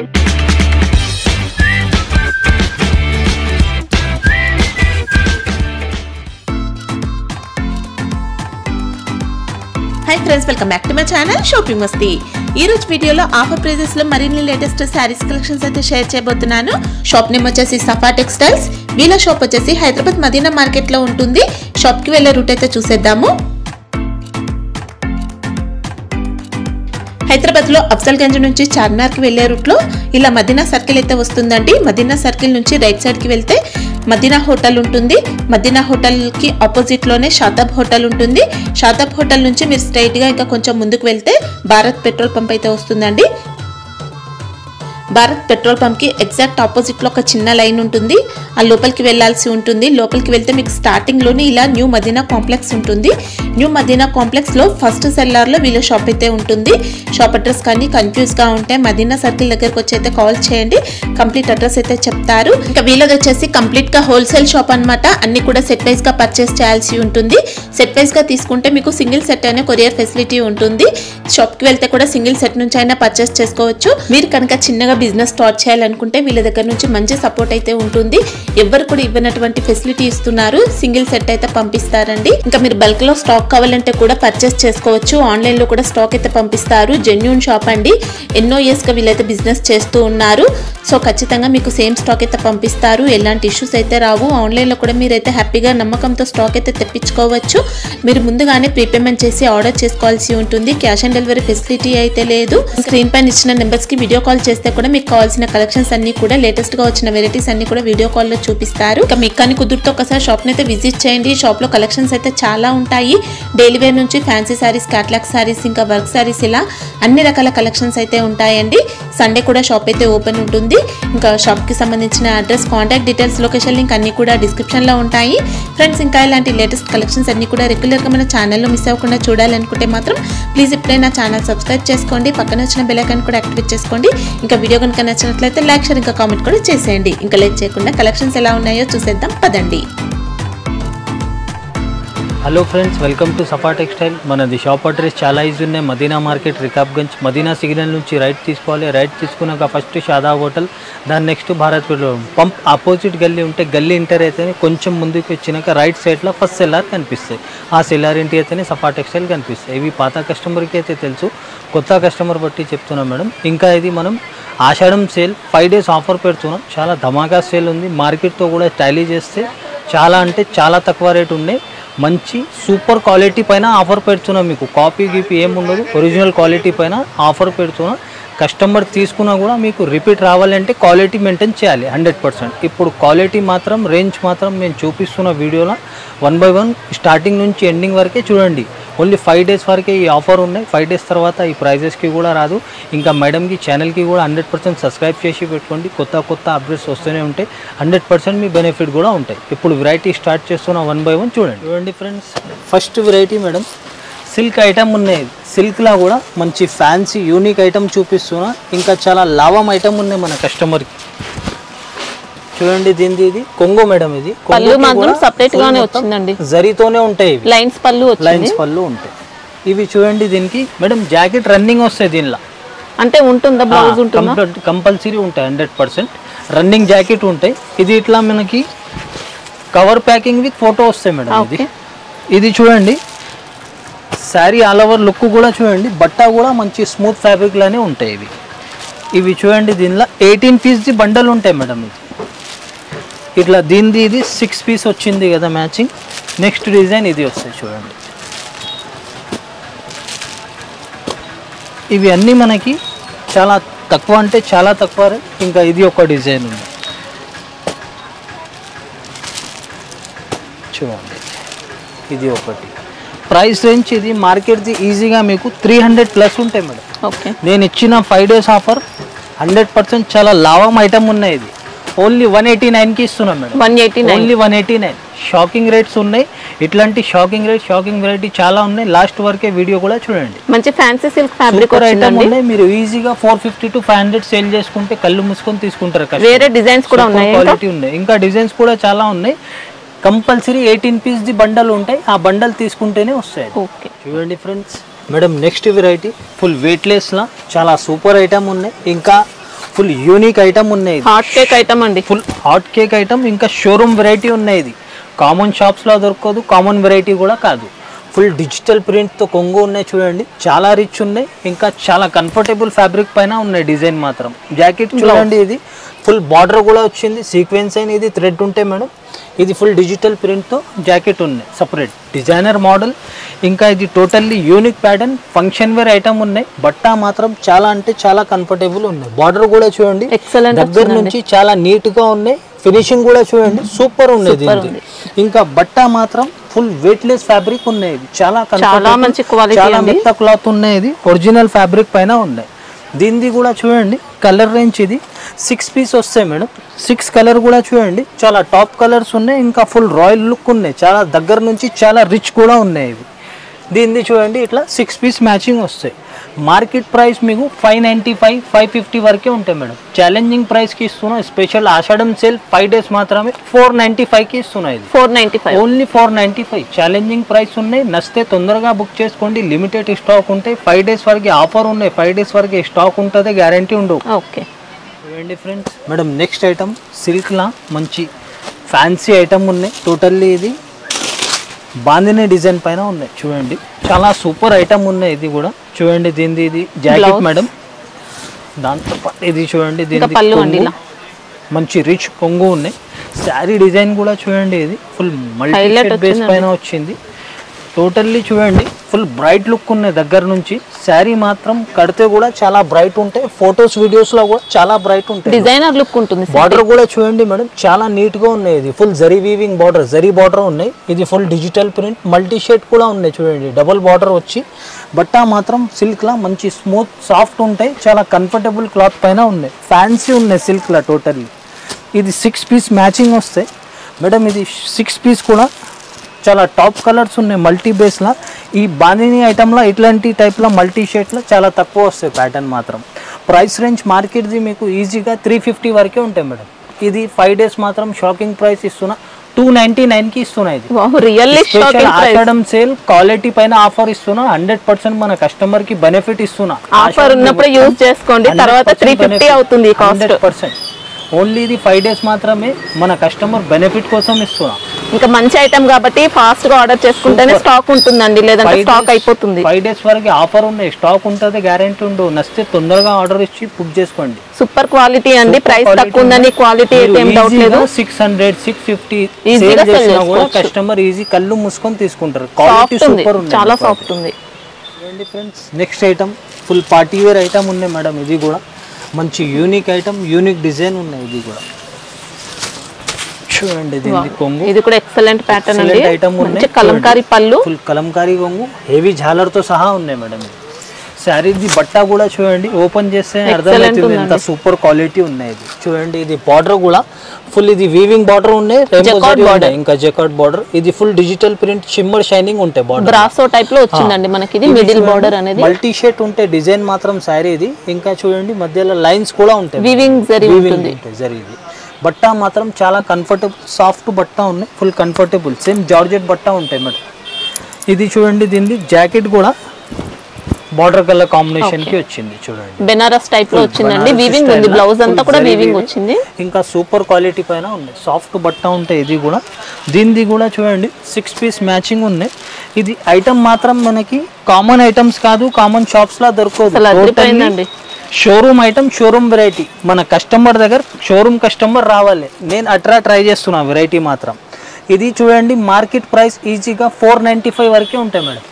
Hi friends, welcome back to my channel shopping Masti. ఈ రోజు వీడియోలో ఆఫర్ ప్రైజెస్ లో మరిన్ని లేటెస్ట్ సారీస్ కలెక్షన్స్ అయితే షేర్ చేయబోతున్నాను। షాప్ నేమ్ వచ్చేసి సఫా టెక్స్టైల్స్। వీళ్ళ షాప్ వచ్చేసి హైదరాబాద్ మదీనా మార్కెట్ లో ఉంటుంది। షాప్ కి వెళ్ళే రూట్ అయితే చూసేద్దాము। హైదరాబాద్ లో అఫ్జల్గంజ్ నుంచి చార్మినార్ కి వెళ్ళే రూట్ లో ఇలా మదీనా సర్కిల్ అయితే వస్తుందండి। మదీనా సర్కిల్ నుంచి రైట్ సైడ్ కి వెళ్తే మదీనా హోటల్ ఉంటుంది। మదీనా హోటల్ కి ఆపోజిట్ లోనే షాతాబ్ హోటల్ ఉంటుంది। షాతాబ్ హోటల్ నుంచి మీరు స్ట్రైట్ గా ఇంకా కొంచెం ముందుకు వెళ్తే భారత్ పెట్రోల్ పంప్ అయితే వస్తుందండి। భారత్ పెట్రోల్ పంప్ కి ఎగ్జాక్ట్ ఆపోజిట్ లో ఒక చిన్న లైన్ ఉంటుంది। ఆ లోపలికి వెళ్ళాల్సి ఉంటుంది। లోపలికి వెళ్తే మీకు స్టార్టింగ్ లోనే ఇలా న్యూ మదీనా కాంప్లెక్స్ ఉంటుంది। న్యూ మదీనా కాంప్లెక్స్ లో ఫస్ట్ సెల్లార్ లో వీళ్ళ షాప్ అయితే ఉంటుంది। షాప్ అడ్రస్ కానీ కన్ఫ్యూజ్ గా ఉంటే మదీనా సర్కిల్ దగ్గరకు వచ్చి అయితే కాల్ చేయండి, కంప్లీట్ అడ్రస్ అయితే చెప్తారు। ఇంకా వీళ్ళది వచ్చేసి కంప్లీట్ గా హోల్సేల్ షాప్ అన్నమాట। అన్ని కూడా సెట్ వైజ్ గా పర్చేస్ చేయాల్సి ఉంటుంది। సెట్ వైజ్ గా తీసుకుంటే మీకు సింగిల్ సెట్ అనే కొరియర్ ఫెసిలిటీ ఉంటుంది। షాప్ కి వెళ్తే కూడా సింగిల్ సెట్ నుంచి అయినా పర్చేస్ చేసుకోవచ్చు। మీరు కనుక చిన్నగా బిజినెస్ స్టార్ట్ చేయాలనుకుంటే వీళ్ళ దగ్గర నుంచి మంచి సపోర్ట్ అయితే ఉంటుంది। ఎవరు కూడా ఇవ్వనటువంటి ఫెసిలిటీ ఇస్తున్నారు। సింగిల్ సెట్ అయితే పంపిస్తారండి। ఇంకా మీరు బల్క్ లో స్టాక్ కావాలంటే కూడా పర్చేస్ చేసుకోవచ్చు। ఆన్లైన్ లో కూడా స్టాక్ అయితే పంపిస్తారు। జెన్యూన్ షాప్ అండి। ఎన్నో ఇయర్స్ గా వీళ్ళైతే బిజినెస్ చేస్తూ ఉన్నారు। సో ఖచ్చితంగా మీకు సేమ్ స్టాక్ అయితే పంపిస్తారు। ఎలాంటి ఇష్యూస్ అయితే రావు। ఆన్లైన్ లో కూడా మీరైతే హ్యాపీగా నమ్మకంతో స్టాక్ అయితే తెప్పించుకోవచ్చు। మీరు ముందుగానే ప్రీపేమెంట్ చేసి ఆర్డర్ చేసుకోవాల్సి ఉంటుంది। క్యాష్ ఆన్ డెలివరీ ఫెసిలిటీ అయితే లేదు। స్క్రీన్ పైన ఇచ్చిన నెంబర్స్ కి వీడియో కాల్ చేస్తే కూడా మీకు కావాల్సిన కలెక్షన్స్ అన్ని కూడా లేటెస్ట్ గా వచ్చిన వెరైటీస్ అన్ని కూడా వీడియో కాల్ లో చూపిస్తారు। ఇంకా మీకు కానీ కుదిరితే ఒకసారి షాప్ ని అయితే విజిట్ చేయండి। షాప్ లో కలెక్షన్స్ అయితే చాలా ఉంటాయి। డైలీ వేర్ నుంచి ఫ్యాన్సీ సారీస్, క్యాట్లాగ్ సారీస్, ఇంకా వర్క్ సారీస్, ఇలా అన్ని రకాల కలెక్షన్స్ అయితే ఉంటాయండి। సండే కూడా షాప్ అయితే ఓపెన్ ఉంటుంది। ఇంకా షాప్ కి సంబంధించిన address, contact details, location link అన్ని కూడా డిస్క్రిప్షన్ లో ఉంటాయి ఫ్రెండ్స్। ఇంకా ఇలాంటి లేటెస్ట్ కలెక్షన్స్ అన్ని కూడా రెగ్యులర్ గా మన ఛానల్లో మిస్ అవ్వకుండా చూడాలనుకుంటే మాత్రం ప్లీజ్ ఇప్పుడే నా ఛానల్ సబ్స్క్రైబ్ చేసుకోండి, పక్కన వచ్చిన బెల్ ఐకాన్ కూడా యాక్టివేట్ చేసుకోండి। ఇంకా వీడియో కనుక నచ్చినట్లయితే లైక్, షేర్, ఇంకా కామెంట్ కూడా చేసేయండి। ఇంకా లేట్ చేయకుండా కలెక్షన్స్ ఎలా ఉన్నాయో చూసేద్దాం పదండి। Hello friends, welcome to Safa textile. మనది షాప్ అడ్రస్ చాలా ఈజీ ఉన్నాయి। మదీనా మార్కెట్, రికాబ్గంజ్। మదీనా సిగ్నల్ నుంచి రైట్ తీసుకోవాలి। రైట్ తీసుకున్నాక ఫస్ట్ షాదాబ్ హోటల్, దాని next Bharat petrol pump opposite గల్లీ ఉంటే గల్లీ ఎంటర్ అయితేనే కొంచెం ముందుకు వచ్చినాక రైట్ సైడ్లో ఫస్ట్ సెల్లార్ కనిపిస్తాయి। ఆ సెల్లార్ ఇంటి అయితేనే సఫా టెక్స్టైల్ కనిపిస్తాయి। ఇవి పాత కస్టమర్కి అయితే తెలుసు, కొత్త కస్టమర్ బట్టి చెప్తున్నాం మేడం। ఇంకా ఇది మనం ఆషాఢం సేల్ 5 days ఆఫర్ పెడుతున్నాం। చాలా ధమాకా సేల్ ఉంది। మార్కెట్తో కూడా టాలీ చేస్తే చాలా అంటే చాలా తక్కువ రేట్ ఉన్నాయి। మంచి సూపర్ క్వాలిటీ పైన ఆఫర్ పెడుతున్నాం। మీకు కాపీ గీపీ ఏముండదు, ఒరిజినల్ క్వాలిటీ పైన ఆఫర్ పెడుతున్నాం। కస్టమర్ తీసుకున్నా కూడా మీకు రిపీట్ రావాలంటే క్వాలిటీ మెయింటైన్ చేయాలి 100%। ఇప్పుడు క్వాలిటీ మాత్రం, రేంజ్ మాత్రం నేను చూపిస్తున్న వీడియోలో 1 by 1 స్టార్టింగ్ నుంచి ఎండింగ్ వరకే చూడండి। ఓన్లీ 5 days వరకే ఈ ఆఫర్ ఉన్నాయి। 5 days తర్వాత ఈ ప్రైజెస్కి కూడా రాదు। ఇంకా మేడంకి ఛానల్కి కూడా 100% సబ్స్క్రైబ్ చేసి పెట్టుకోండి। కొత్త కొత్త అప్డేట్స్ వస్తూనే ఉంటాయి। 100% మీ బెనిఫిట్ కూడా ఉంటాయి। ఇప్పుడు వెరైటీ స్టార్ట్ చేస్తున్న 1 by 1 చూడండి friends. First variety madam silk item ఉన్నాయి। సిల్క్లా కూడా మంచి ఫ్యాన్సీ యూనిక్ ఐటమ్ చూపిస్తున్నా। ఇంకా చాలా లాభం ఐటమ్ ఉన్నాయి మన కస్టమర్కి। చూడండి, దీనిది ఇది కొంగో మేడం। ఇది పళ్ళు మాత్రం సెపరేట్ గానే వచ్చిందండి, జరీతోనే ఉంటాయి। లైన్స్ పళ్ళు వచ్చింది, లైన్స్ పళ్ళు ఉంటాయి। ఇవి చూడండి, దీనికి మేడం జాకెట్ రన్నింగ్ వస్తాయి। దీనిలో అంటే ఉంటుందా, బ్లౌజ్ ఉంటుందా? కంపల్సరీ ఉంటాయి, 100% రన్నింగ్ జాకెట్ ఉంటాయి। ఇది ఇట్లా మనకి కవర్ ప్యాకింగ్ విత్ ఫోటో వస్తాయి మేడం। ఇది చూడండి, శారీ ఆల్ ఓవర్ లుక్ కూడా చూడండి, బట్ట కూడా మంచి స్మూత్ ఫ్యాబ్రిక్ లానే ఉంటాయి ఇవి చూడండి, దీనిలో 18 పీస్ బండల్ ఉంటాయి మేడం। ఇది ఇట్లా దీనిది ఇది 6 పీస్ వచ్చింది కదా మ్యాచింగ్। నెక్స్ట్ డిజైన్ ఇది వస్తాయి చూడండి। ఇవి అన్నీ మనకి చాలా తక్కువ అంటే చాలా తక్కువ రేట్। ఇంకా ఇది ఒక డిజైన్ ఉంది చూడండి, ఇది ఒకటి। ప్రైస్ రేంజ్ ఇది మార్కెట్ది ఈజీగా మీకు 300+ ఉంటాయి మేడం। ఓకే, నేను ఇచ్చిన 5 days ఆఫర్ 100% చాలా లాభం ఐటమ్ ఉన్నాయి। ఇది ఓన్లీ 189కి ఇస్తున్నాం మేడం। 189, ఓన్లీ 189। షాకింగ్ రేట్స్ ఉన్నాయి। ఇట్లాంటి షాకింగ్ వెరైటీ చాలా ఉన్నాయి। లాస్ట్ వరకే వీడియో కూడా చూడండి। మంచి ఫ్యాన్సీ సిల్క్ ఫ్యాబ్రిక్ ఐటమ్ ఉన్నాయి। మీరు ఈజీగా 450 to 500 సేల్ చేసుకుంటే కళ్ళు మూసుకొని తీసుకుంటారు। వేరే డిజైన్స్ కూడా ఉన్నాయి, క్వాలిటీ ఉన్నాయి। ఇంకా డిజైన్స్ కూడా చాలా ఉన్నాయి। కంపల్సరీ 18 పీస్ బండల్ ఉంటాయి। ఆ బండల్ తీసుకుంటేనే వస్తాయి। ఓకే, చూడండి friends, madam next variety full వెయిట్లెస్లా చాలా సూపర్ ఐటమ్ ఉన్నాయి। ఇంకా ఫుల్ యూనిక్ ఐటమ్ ఉన్నాయి, హాట్ కేక్ ఐటమ్ అండి, ఫుల్ హాట్ కేక్ ఐటమ్. ఇంకా షోరూమ్ వెరైటీ ఉన్నాయి, ఇది కామన్ షాప్స్లో దొరకదు, కామన్ వెరైటీ కూడా కాదు. ఫుల్ డిజిటల్ ప్రింట్తో కొంగు ఉన్నాయి చూడండి, చాలా రిచ్ ఉన్నాయి. ఇంకా చాలా కంఫర్టబుల్ ఫ్యాబ్రిక్ పైన ఉన్నాయి డిజైన్ మాత్రం. జాకెట్ చూడండి, ఇది ఫుల్ బార్డర్ కూడా వచ్చింది, సీక్వెన్స్ అయిన ఇది థ్రెడ్ ఉంటాయి మేడం. ఇది ఫుల్ డిజిటల్ ప్రింట్తో జాకెట్ ఉన్నాయి, సపరేట్ డిజైనర్ మోడల్. ఇంకా ఇది totally unique pattern, function wear item ఉన్నాయి. బట్ట మాత్రం చాలా అంటే చాలా కంఫర్టబుల్ ఉన్నాయి. బార్డర్ కూడా చూడండి దగ్గర నుంచి చాలా నీట్గా ఉన్నాయి. ఫినిషింగ్ కూడా చూడండి సూపర్ ఉన్నది. ఇంకా బట్ట మాత్రం ఫుల్ వెయిట్లెస్ ఫ్యాబ్రిక్ ఉన్నాయి, చాలా మంచి క్వాలిటీ, చాలా మెత్త క్లాత్ ఉన్నాయి. ఇది ఒరిజినల్ ఫ్యాబ్రిక్ పైన ఉన్నాయి. దీనిది కూడా చూడండి కలర్ రేంజ్, ఇది 6 పీస్ వస్తాయి మేడం. 6 కలర్ కూడా చూడండి చాలా టాప్ కలర్స్ ఉన్నాయి. ఇంకా ఫుల్ రాయల్ లుక్ ఉన్నాయి, చాలా దగ్గర నుంచి చాలా రిచ్ కూడా ఉన్నాయి ఇవి. దీనిది చూడండి ఇట్లా 6 పీస్ మ్యాచింగ్ వస్తాయి. మార్కెట్ ప్రైస్ మీకు 595, 550 వరకే ఉంటాయి మేడం. ఛాలెంజింగ్ ప్రైస్కి ఇస్తున్నాం. స్పెషల్ ఆషాఢం సేల్ 5 డేస్ మాత్రమే 495కి ఇస్తున్నాయి. 495 ఓన్లీ 495 ఛాలెంజింగ్ ప్రైస్ ఉన్నాయి. నచ్చితే తొందరగా బుక్ చేసుకోండి, లిమిటెడ్ స్టాక్ ఉంటాయి. 5 డేస్ వరకు ఆఫర్ ఉన్నాయి, 5 డేస్ వరకు స్టాక్ ఉంటుంది, గ్యారంటీ ఉండవు. ఓకే చూడండి ఫ్రెండ్స్, మేడం నెక్స్ట్ ఐటమ్ సిల్క్లా మంచి ఫ్యాన్సీ ఐటమ్ ఉన్నాయి. టోటల్లీ ఇది బాందిని డిజైన్ పైన ఉన్నాయి చూడండి, చాలా సూపర్ ఐటమ్ ఉన్నాయి. ఇది కూడా చూడండి, దీనిది ఇది జాకెట్ మేడం. దాంతో పాటు ఇది చూడండి, దీని మంచి రిచ్ కొంగు ఉన్నాయి. శారీ డిజైన్ కూడా చూడండి, ఇది ఫుల్ మల్టీ బేస్ పైన వచ్చింది. టోటల్లీ చూడండి ఫుల్ బ్రైట్ లుక్ ఉన్నాయి దగ్గర నుంచి. శారీ మాత్రం కడితే కూడా చాలా బ్రైట్ ఉంటాయి, ఫొటోస్ వీడియోస్ లో కూడా చాలా బ్రైట్ ఉంటాయి, డిజైనర్ లుక్ ఉంటుంది. బార్డర్ కూడా చూడండి మేడం చాలా నీట్ గా ఉన్నాయి. ఇది full zari weaving border, zari border ఉన్నాయి. ఇది full digital print, multi shade కూడా ఉన్నాయి చూడండి, డబుల్ బార్డర్ వచ్చి. బట్ట మాత్రం సిల్క్ లా మంచి స్మూత్ సాఫ్ట్ ఉంటాయి, చాలా కంఫర్టబుల్ క్లాత్ పైన ఉన్నాయి. ఫ్యాన్సీ ఉన్నాయి సిల్క్ లా టోటల్లీ. ఇది 6 పీస్ మ్యాచింగ్ వస్తాయి మేడం. ఇది 6 పీస్ కూడా చాలా టాప్ కలర్స్ ఉన్నాయి మల్టీ బేస్లా. ఈ బాందిని ఐటమ్లో ఇట్లాంటి టైప్లో మల్టీ షేడ్లో చాలా తక్కువ వస్తాయి ప్యాటర్న్ మాత్రం. ప్రైస్ రేంజ్ మార్కెట్ది మీకు ఈజీగా 350 వరకే ఉంటాయి మేడం. ఇది 5 డేస్ మాత్రం షాకింగ్ ప్రైస్ ఇస్తున్నా, 299కి ఇస్తున్నా. ఇది ఆషాఢం సేల్ క్వాలిటీ పైన ఆఫర్ ఇస్తున్నా. 100% మన కస్టమర్ కి బెనిఫిట్ ఇస్తున్నా. ఆఫర్ ఉన్నప్పుడు యూజ్ చేసుకోండి, తర్వాత 350 అవుతుంది కాస్ట్. 100% ఓన్లీ ఇది 5 డేస్ మాత్రమే మన కస్టమర్ బెనిఫిట్ కోసం ఇస్తున్నా. ఇంకా మంచి ఐటమ్ కాబట్టి ఫాస్ట్ గా ఆర్డర్ చేసుకుంటేనే స్టాక్ ఉంటుందండి, లేదంటే స్టాక్ అయిపోతుంది. 5 డేస్ వరకు ఆఫర్ ఉన్నాయి, స్టాక్ ఉంటుంది, గ్యారెంటీ ఉండవు. నచ్చితే తొందరగా ఆర్డర్ ఇచ్చి బుక్ చేసుకోండి. సూపర్ క్వాలిటీ అండి, ప్రైస్ తక్కువ ఉందని క్వాలిటీ ఏం డౌట్ లేదు. 600, 650 సేల్ చేసినా కూడా కస్టమర్ ఈజీ కళ్ళు మూసుకొని తీసుకుంటారు. క్వాలిటీ సూపర్ ఉంది, చాలా సాఫ్ట్ ఉంది. చూడండి friends, next item full party wear item ఉన్నాయి మేడం. ఇది కూడా మంచి యూనిక్ ఐటమ్, యూనిక్ డిజైన్ ఉన్నాయి. ఇది కూడా చూడండి, దీని కొంగు ఇది కూడా ఎక్సలెంట్ ప్యాటర్న్ అండి. ఐటమ్ ఉన్నాయి, కలంకారీ పళ్ళు, ఫుల్ కలంకారీ కొంగు, హెవీ జాలర్ తో సహా ఉన్నాయి మేడం. శారీది బట్ట కూడా చూడండి, ఓపెన్ చేస్తే అర్థమవుతుంది ఎంత సూపర్ క్వాలిటీ ఉన్నాయి. ఇది చూడండి, ఇది బార్డర్ కూడా ఫుల్ ఇది వీవింగ్ బార్డర్ ఉన్నాయి, ఇంకా జకార్డ్ బార్డర్. ఇది full digital print, shimmer shining ఉంటాయి. బార్డర్ బ్రాసో టైప్ లో వచ్చిందండి మనకి. ఇది మిడిల్ బార్డర్ అనేది మల్టీ షేడ్ ఉంటాయి, డిజైన్ మాత్రం శారీ ఇది. ఇంకా చూడండి మధ్యలో లైన్స్ కూడా ఉంటాయి, వీవింగ్ జరీ ఉంటుంది. జరిగింది బట్ట మాత్రం చాలా కంఫర్టబుల్, సాఫ్ట్ బట్ట ఉన్నాయి, ఫుల్ కంఫర్టబుల్. సేమ్ జార్జెట్ బట్ట ఉంటాయి మేడం. ఇది చూడండి, దీన్ని జాకెట్ కూడా బార్డర్ కలర్ కాంబినేషన్ కి వచ్చింది చూడండి, బెనారస్ టైప్ లో వచ్చిందండి. వీవింగ్ ఉంది, బ్లౌజ్ అంతా కూడా వీవింగ్ వచ్చింది. ఇంకా సూపర్ క్వాలిటీ పైన ఉంది, సాఫ్ట్ బట్ట ఉంటాయి. ఇది కూడా దీనిది కూడా చూడండి 6 పీస్ మ్యాచింగ్ ఉన్నాయి. ఇది ఐటమ్ మాత్రం మనకి కామన్ ఐటమ్స్ కాదు, కామన్ షాప్స్ లా దొరకదు. Showroom item, showroom variety. మన కస్టమర్ దగ్గర షోరూమ్ కస్టమర్ రావాలి, నేను అట్లా ట్రై చేస్తున్నా వెరైటీ మాత్రం. ఇది చూడండి మార్కెట్ ప్రైస్ ఈజీగా 495 వరకే ఉంటాయి మేడం.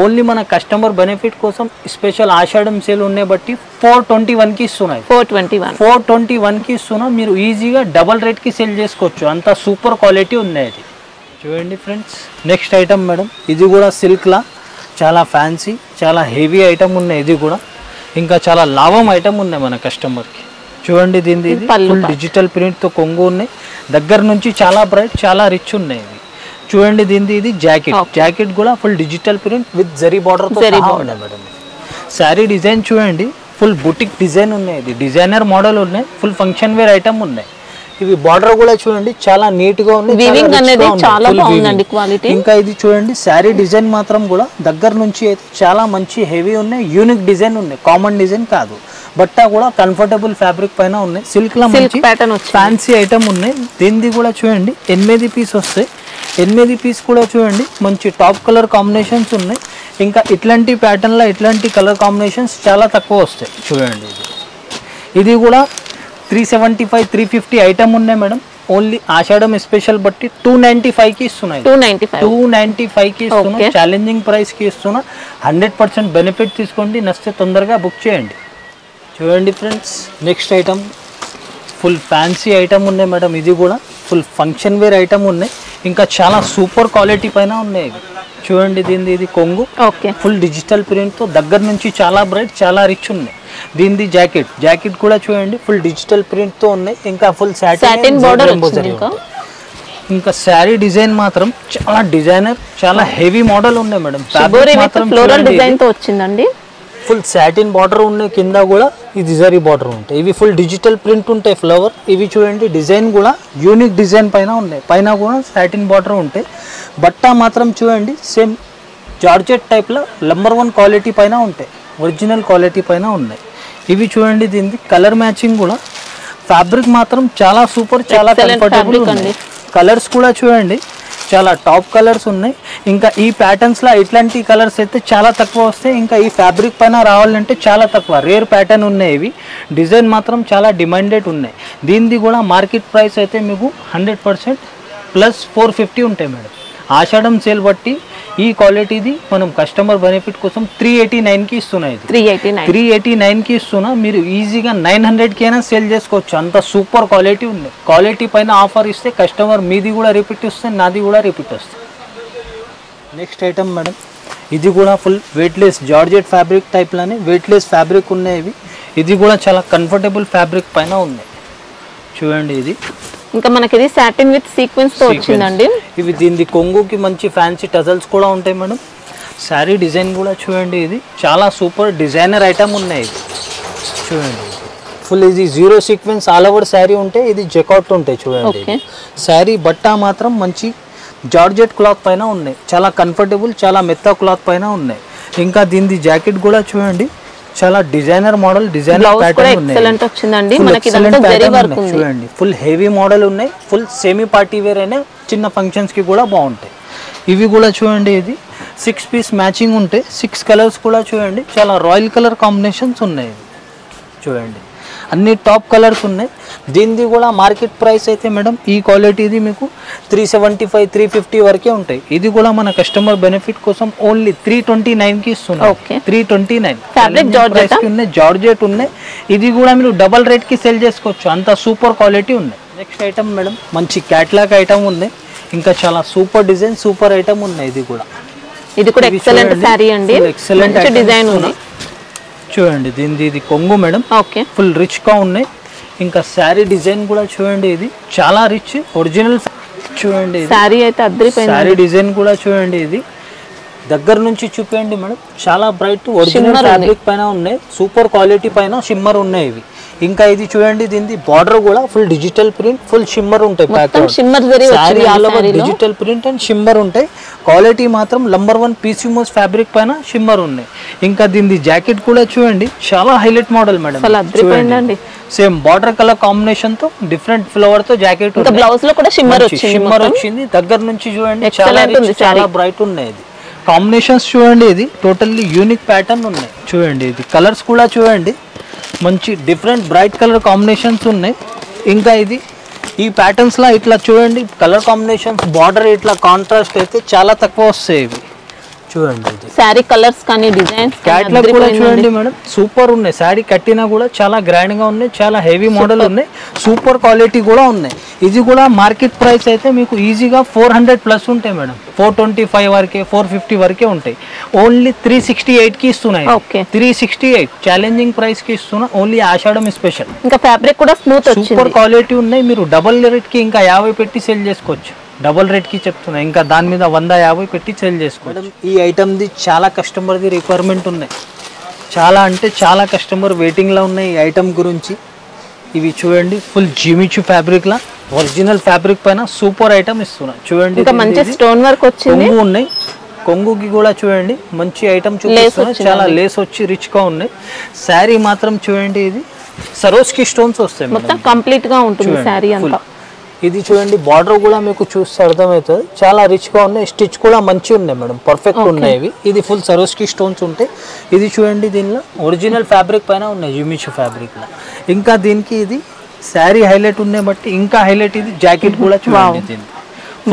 ఓన్లీ మన కస్టమర్ బెనిఫిట్ కోసం స్పెషల్ ఆషాఢం సేల్ ఉన్నాయి బట్టి 421కి ఇస్తున్నాయి. 421కి ఇస్తున్నా. మీరు ఈజీగా డబల్ రేట్కి సేల్ చేసుకోవచ్చు, అంత సూపర్ క్వాలిటీ ఉన్నాయి. అది చూడండి ఫ్రెండ్స్, నెక్స్ట్ ఐటమ్ మేడం. ఇది కూడా సిల్క్లా చాలా ఫ్యాన్సీ, చాలా హెవీ ఐటమ్ ఉన్నాయి. ఇది కూడా ఇంకా చాలా లాభం ఐటమ్ ఉన్నాయి మన కస్టమర్కి. చూడండి, దీనిది ఇది ఫుల్ డిజిటల్ ప్రింట్తో కొంగు ఉన్నాయి, దగ్గర నుంచి చాలా బ్రైట్, చాలా రిచ్ ఉన్నాయి. ఇది చూడండి, దీనిది ఇది జాకెట్. జాకెట్ కూడా full digital print with zari border madam. Sari design చూడండి, ఫుల్ బుటిక్ డిజైన్ ఉన్నాయి. ఇది డిజైనర్ మోడల్ ఉన్నాయి, ఫుల్ ఫంక్షన్ వేర్ ఐటమ్ ఉన్నాయి. ఇవి బార్డర్ కూడా చూడండి చాలా నీట్ గా ఉంది, ఇంకా ఇది చూడండి శారీ డిజైన్ మాత్రం కూడా దగ్గర నుంచి అయితే చాలా మంచి హెవీ ఉన్నాయి, యూనిక్ డిజైన్ ఉన్నాయి, కామన్ డిజైన్ కాదు. బట్ట కూడా కంఫర్టబుల్ ఫ్యాబ్రిక్ పైన ఉన్నాయి. సిల్క్లో మంచి ప్యాటర్న్ వచ్చింది, ఫ్యాన్సీ ఐటమ్ ఉన్నాయి. దీనిది కూడా చూడండి 8 పీస్ వస్తాయి. 8 పీస్ కూడా చూడండి మంచి టాప్ కలర్ కాంబినేషన్స్ ఉన్నాయి. ఇంకా ఇట్లాంటి ప్యాటర్న్లో ఇట్లాంటి కలర్ కాంబినేషన్స్ చాలా తక్కువ వస్తాయి. చూడండి ఇది కూడా 375 350 ఐటమ్ ఉన్నాయి మేడం. ఓన్లీ ఆషాఢం స్పెషల్ బట్టి 295కి ఇస్తున్నాయి. 295కి ఇస్తున్నా. ఛాలెంజింగ్ ప్రైస్కి ఇస్తున్నా. 100% బెనిఫిట్ తీసుకోండి. నచ్చితే తొందరగా బుక్ చేయండి. చూడండి friends, next item full fancy item ఉన్నాయి మేడం. ఇది కూడా ఫుల్ ఫంక్షన్ వేర్ ఐటమ్ ఉన్నాయి. ఇంకా చాలా సూపర్ క్వాలిటీ పైన ఉన్నాయి. చూడండి దీనిది ఇది కొంగు ఫుల్ డిజిటల్ ప్రింట్తో దగ్గర నుంచి చాలా బ్రైట్ చాలా రిచ్ ఉన్నాయి. దీనిది జాకెట్ కూడా చూడండి ఫుల్ డిజిటల్ ప్రింట్తో ఉన్నాయి. ఇంకా ఫుల్ సాటిన్ బోర్డర్. ఇంకా శారీ డిజైన్ మాత్రం చాలా డిజైనర్ చాలా హెవీ మోడల్ ఉన్నాయి మేడం. ఫ్లోరల్ డిజైన్ తో వచ్చిందండి. ఫుల్ సాటిన్ బార్డర్ ఉన్నాయి. కింద కూడా ఇది జరీ బార్డర్ ఉంటాయి. ఇవి ఫుల్ డిజిటల్ ప్రింట్ ఉంటాయి ఫ్లవర్. ఇవి చూడండి డిజైన్ కూడా యూనిక్ డిజైన్ పైన ఉన్నాయి. పైన కూడా సాటిన్ బార్డర్ ఉంటాయి. బట్ట మాత్రం చూడండి సేమ్ జార్జెట్ టైప్లో నంబర్ 1 క్వాలిటీ పైన ఉంటాయి. ఒరిజినల్ క్వాలిటీ పైన ఉన్నాయి. ఇవి చూడండి దీనికి కలర్ మ్యాచింగ్ కూడా ఫ్యాబ్రిక్ మాత్రం చాలా సూపర్ చాలా కంఫర్టబుల్ ఉన్నాయి. కలర్స్ కూడా చూడండి చాలా టాప్ కలర్స్ ఉన్నాయి. ఇంకా ఈ ప్యాటర్న్స్లో ఇట్లాంటి కలర్స్ అయితే చాలా తక్కువ వస్తాయి. ఇంకా ఈ ఫ్యాబ్రిక్ పైన రావాలంటే చాలా తక్కువ రేర్ ప్యాటర్న్ ఉన్నాయి. ఇవి డిజైన్ మాత్రం చాలా డిమాండెడ్ ఉన్నాయి. దీనిది కూడా మార్కెట్ ప్రైస్ అయితే మీకు 100% ప్లస్ 450 ఉంటాయి మేడం. ఆషాఢం సేల్ బట్టి ఈ క్వాలిటీది మనం కస్టమర్ బెనిఫిట్ కోసం 389కి ఇస్తున్నాయి. 389కి ఇస్తున్నా. మీరు ఈజీగా 900కి అయినా సేల్ చేసుకోవచ్చు. అంత సూపర్ క్వాలిటీ ఉంది. క్వాలిటీ పైన ఆఫర్ ఇస్తే కస్టమర్ మీది కూడా రిపీట్ వస్తే నాది కూడా రిపీట్ వస్తుంది. నెక్స్ట్ ఐటమ్ మేడం, ఇది కూడా ఫుల్ వెయిట్లెస్ జార్జెట్ ఫ్యాబ్రిక్ టైప్లోనే వెయిట్లెస్ ఫ్యాబ్రిక్ ఉన్నాయి. ఇది కూడా చాలా కంఫర్టబుల్ ఫ్యాబ్రిక్ పైన ఉన్నాయి. చూడండి ఇది ఇంకా మనకి ఇది సాటిన్ విత్ సీక్వెన్స్ తో వచ్చిందండి. ఇవి దీని కొంగుకి మంచి ఫ్యాన్సీ టజల్స్ కూడా ఉంటాయి మేడం. శారీ డిజైన్ కూడా చూడండి ఇది చాలా సూపర్ డిజైనర్ ఐటమ్ ఉన్నాయి. ఇది చూడండి ఫుల్ ఇది 0 సీక్వెన్స్ ఆల్ ఓవర్ శారీ ఉంటే ఇది జెకాట్ ఉంటాయి. చూడండి శారీ బట్ట మాత్రం మంచి జార్జెట్ క్లాత్ పైన ఉన్నాయి. చాలా కంఫర్టబుల్ చాలా మెత్త క్లాత్ పైన ఉన్నాయి. ఇంకా దీని జాకెట్ కూడా చూడండి చాలా డిజైనర్ మోడల్ డిజైనర్ ప్యాటర్న్ ఉన్నాయి. చూడండి ఫుల్ హెవీ మోడల్ ఉన్నాయి. ఫుల్ సెమీ పార్టీ వేర్ అయినా చిన్న ఫంక్షన్స్ కి కూడా బాగుంటాయి. ఇవి కూడా చూడండి ఇది 6 పీస్ మ్యాచింగ్ ఉంటాయి. 6 కలర్స్ కూడా చూడండి చాలా రాయల్ కలర్ కాంబినేషన్స్ ఉన్నాయి. చూడండి అన్ని టాప్ కలర్స్ ఉన్నాయి. దీనిది కూడా మార్కెట్ ప్రైస్ అయితే మేడం ఈ క్వాలిటీది మీకు 375 350 వరకే ఉంటాయి. ఇది కూడా మన కస్టమర్ బెనిఫిట్ కోసం ఓన్లీ 329కి ఇస్తున్నాం. 329 ఉన్నాయి. జార్జెట్ ఉన్నాయి. ఇది కూడా మీరు డబల్ రేట్కి సెల్ చేసుకోవచ్చు. అంత సూపర్ క్వాలిటీ ఉన్నాయి. నెక్స్ట్ ఐటమ్ మేడం మంచి క్యాట్లాగ్ ఐటమ్ ఉంది. ఇంకా చాలా సూపర్ డిజైన్ సూపర్ ఐటమ్ ఉన్నాయి. ఇది కూడా ఎక్సలెంట్ సారీ అండి. ఎక్సలెంట్ డిజైన్ ఉంది. చూడండి దీనిది ఇది కొంగు మేడం ఫుల్ రిచ్ గా ఉన్నాయి. ఇంకా శారీ డిజైన్ కూడా చూడండి ఇది చాలా రిచ్ ఒరిజినల్. చూడండి శారీ అయితే అద్రిపోయింది. శారీ డిజైన్ కూడా చూడండి ఇది దగ్గర నుంచి చూపండి మేడం. చాలా బ్రైట్ ఒరిజినల్ ఫ్యాబ్రిక్ పైన ఉన్నాయి. సూపర్ క్వాలిటీ పైన షిమ్మర్ ఉన్నాయి ఇవి. ఇంకా ఇది చూడండి దీని బార్డర్ కూడా full digital print full shimmer ఉంటాయి. Sari all over digital print and shimmer ఉంటాయి. క్వాలిటీ మాత్రం నంబర్ 1 పీసీమోస్ ఫ్యాబ్రిక్ పైన షిమ్మర్ ఉన్నాయి. ఇంకా దీని జాకెట్ కూడా చూడండి చాలా highlight model madam. Same border colour combination తో డిఫరెంట్ ఫ్లవర్ తో జాకెట్ బ్లౌజ్ లో కూడా షిమ్మర్ వచ్చింది. దగ్గర నుంచి చూడండి చాలా బ్రైట్ ఉన్నాయి. ఇది కాంబినేషన్స్ చూడండి ఇది టోటల్లీ యూనిక్ ప్యాటర్న్ ఉన్నాయి. చూడండి ఇది కలర్స్ కూడా చూడండి మంచి డిఫరెంట్ బ్రైట్ కలర్ కాంబినేషన్స్ ఉన్నాయి. ఇంకా ఇది ఈ ప్యాటర్న్స్లో ఇట్లా చూడండి కలర్ కాంబినేషన్స్ బార్డర్ ఇట్లా కాంట్రాస్ట్ అయితే చాలా తక్కువ వస్తాయి. ఇవి చూడండి శారీ కలర్స్ కానీ డిజైన్స్ క్యాట్లాగ్ కూడా చూడండి మేడం సూపర్ ఉన్నాయి. శారీ కట్టినా కూడా చాలా గ్రాండ్ గా ఉన్నాయి. చాలా హెవీ మోడల్ ఉన్నాయి. సూపర్ క్వాలిటీ కూడా ఉన్నాయి. ఇది కూడా మార్కెట్ ప్రైస్ అయితే మీకు ఈజీగా 400 ప్లస్ ఉంటాయి మేడం. 425 వరకే 450 వరకే ఉంటాయి. ఓన్లీ 368కి ఇస్తున్నాయి. 368 ఛాలెంజింగ్ ప్రైస్ కి ఇస్తున్నా. ఓన్లీ ఆషాఢం స్పెషల్. ఇంకా ఫ్యాబ్రిక్ కూడా స్మూత్ వచ్చింది. సూపర్ క్వాలిటీ ఉన్నాయి. మీరు డబల్ రేట్ కి ఇంకా 50 పెట్టి సేల్ చేసుకోవచ్చు. డబల్ రేట్కి చెప్తున్నా. ఇంకా దాని మీద 150 పెట్టి సేల్ చేసుకోవడం. ఈ ఐటమ్ది చాలా కస్టమర్ది రిక్వైర్మెంట్ ఉన్నాయి. చాలా అంటే చాలా కస్టమర్ వెయిటింగ్లో ఉన్నాయి ఈ ఐటమ్ గురించి. ఇవి చూడండి ఫుల్ జిమిచు ఫ్యాబ్రిక్లా ఒరిజినల్ ఫ్యాబ్రిక్ పైన సూపర్ ఐటమ్ ఇస్తున్నా. చూడండి మంచి స్టోన్ వర్క్ వచ్చింది. ఉన్నాయి కొంగుకి కూడా చూడండి మంచి ఐటమ్ చూపిస్తున్నా, చాలా లేస్ వచ్చి రిచ్ గా ఉన్నాయి. శారీ మాత్రం చూడండి ఇది సరోస్కి స్టోన్స్ వస్తాయి మొత్తం కంప్లీట్ గా ఉంటుంది శారీ అంతా. ఇది చూడండి బార్డర్ కూడా మీకు చూస్తే అర్థమవుతుంది, చాలా రిచ్ గా ఉన్నాయి. స్టిచ్ కూడా మంచి ఉన్నాయి మేడం, పర్ఫెక్ట్ ఉన్నాయి ఇవి. ఇది ఫుల్ సరోస్కి స్టోన్స్ ఉంటాయి. ఇది చూడండి దీనిలో ఒరిజినల్ ఫ్యాబ్రిక్ పైన ఉన్నాయి, జిమిచు ఫ్యాబ్రిక్ లా. ఇంకా దీనికి ఇది శారీ హైలైట్ ఉన్నాయి బట్టి ఇంకా హైలైట్ ఇది జాకెట్ కూడా చూడండి. దీనికి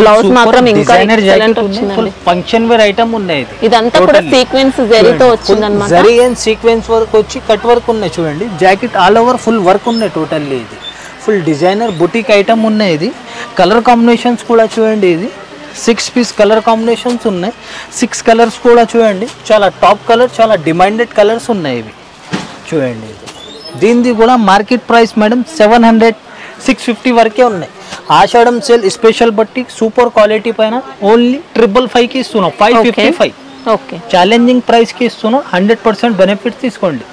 బ్లౌజ్ మాత్రం ఇంకా డిజైనర్ జాకెట్ ఉంది, ఫుల్ ఫంక్షన్ వేర్ ఐటమ్ ఉన్నాయి. ఇదంతా కూడా సీక్వెన్స్ జరీతో వచ్చిందన్నమాట. జరీ అండ్ సీక్వెన్స్ వర్క్ వచ్చి కట్ వర్క్ ఉన్నాయి చూడండి. Jacket all over full work ఉన్నాయి టోటల్లీ. ఇది ఫుల్ డిజైనర్ బుటీక్ ఐటమ్ ఉన్నాయి. ఇది కలర్ కాంబినేషన్స్ కూడా చూడండి. ఇది 6 పీస్ కలర్ కాంబినేషన్స్ ఉన్నాయి. 6 కలర్స్ కూడా చూడండి, చాలా టాప్ కలర్, చాలా డిమాండెడ్ కలర్స్ ఉన్నాయి ఇవి చూడండి. ఇది దీనిది కూడా మార్కెట్ ప్రైస్ మేడం 700-650 వరకే ఉన్నాయి. ఆషాఢం సేల్ స్పెషల్ బట్టి సూపర్ క్వాలిటీ పైన ఓన్లీ 555కి ఇస్తున్నాం. 555 ఓకే ఛాలెంజింగ్ ప్రైస్కి ఇస్తున్నాం. 100% బెనిఫిట్ తీసుకోండి.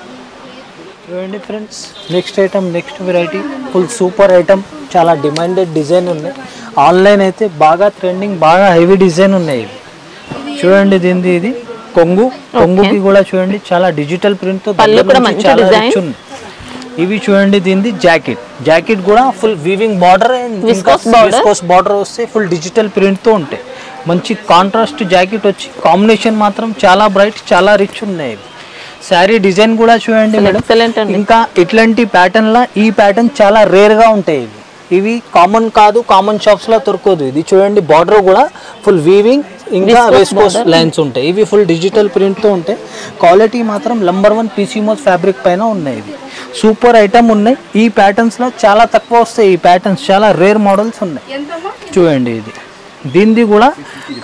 చూడండి friends, next item, next variety full super item, చాలా డిమాండెడ్ డిజైన్ ఉన్నాయి. ఆన్లైన్ అయితే బాగా ట్రెండింగ్, బాగా హెవీ డిజైన్ ఉన్నాయి ఇవి చూడండి. దీనిది ఇది కొంగుకి కూడా చూడండి చాలా డిజిటల్ ప్రింట్ తో చాలా రిచ్ ఉంది. ఇవి చూడండి దీనిది జాకెట్ కూడా full weaving border and viscose border వస్తే ఫుల్ డిజిటల్ ప్రింట్ తో ఉంటాయి. మంచి కాంట్రాస్ట్ జాకెట్ వచ్చి కాంబినేషన్ మాత్రం చాలా బ్రైట్, చాలా రిచ్ ఉన్నాయి. శారీ డిజైన్ కూడా చూడండి మేడం. ఇంకా ఇట్లాంటి ప్యాటర్న్ లా ఈ ప్యాటర్న్ చాలా రేర్ గా ఉంటాయి. ఇవి కామన్ కాదు, కామన్ షాప్స్ లో దొరకదు. ఇది చూడండి బార్డర్ కూడా ఫుల్ వీవింగ్, ఇంకా విస్కోస్ లైన్స్ ఉంటాయి. ఇవి ఫుల్ డిజిటల్ ప్రింట్ తో ఉంటాయి. క్వాలిటీ మాత్రం నంబర్ 1 పీసీమోస్ ఫ్యాబ్రిక్ పైన ఉన్నాయి. ఇవి సూపర్ ఐటమ్ ఉన్నాయి. ఈ ప్యాటర్న్స్ లో చాలా తక్కువ వస్తాయి. ఈ ప్యాటర్న్స్ చాలా రేర్ మోడల్స్ ఉన్నాయి చూడండి. ఇది దీనిది కూడా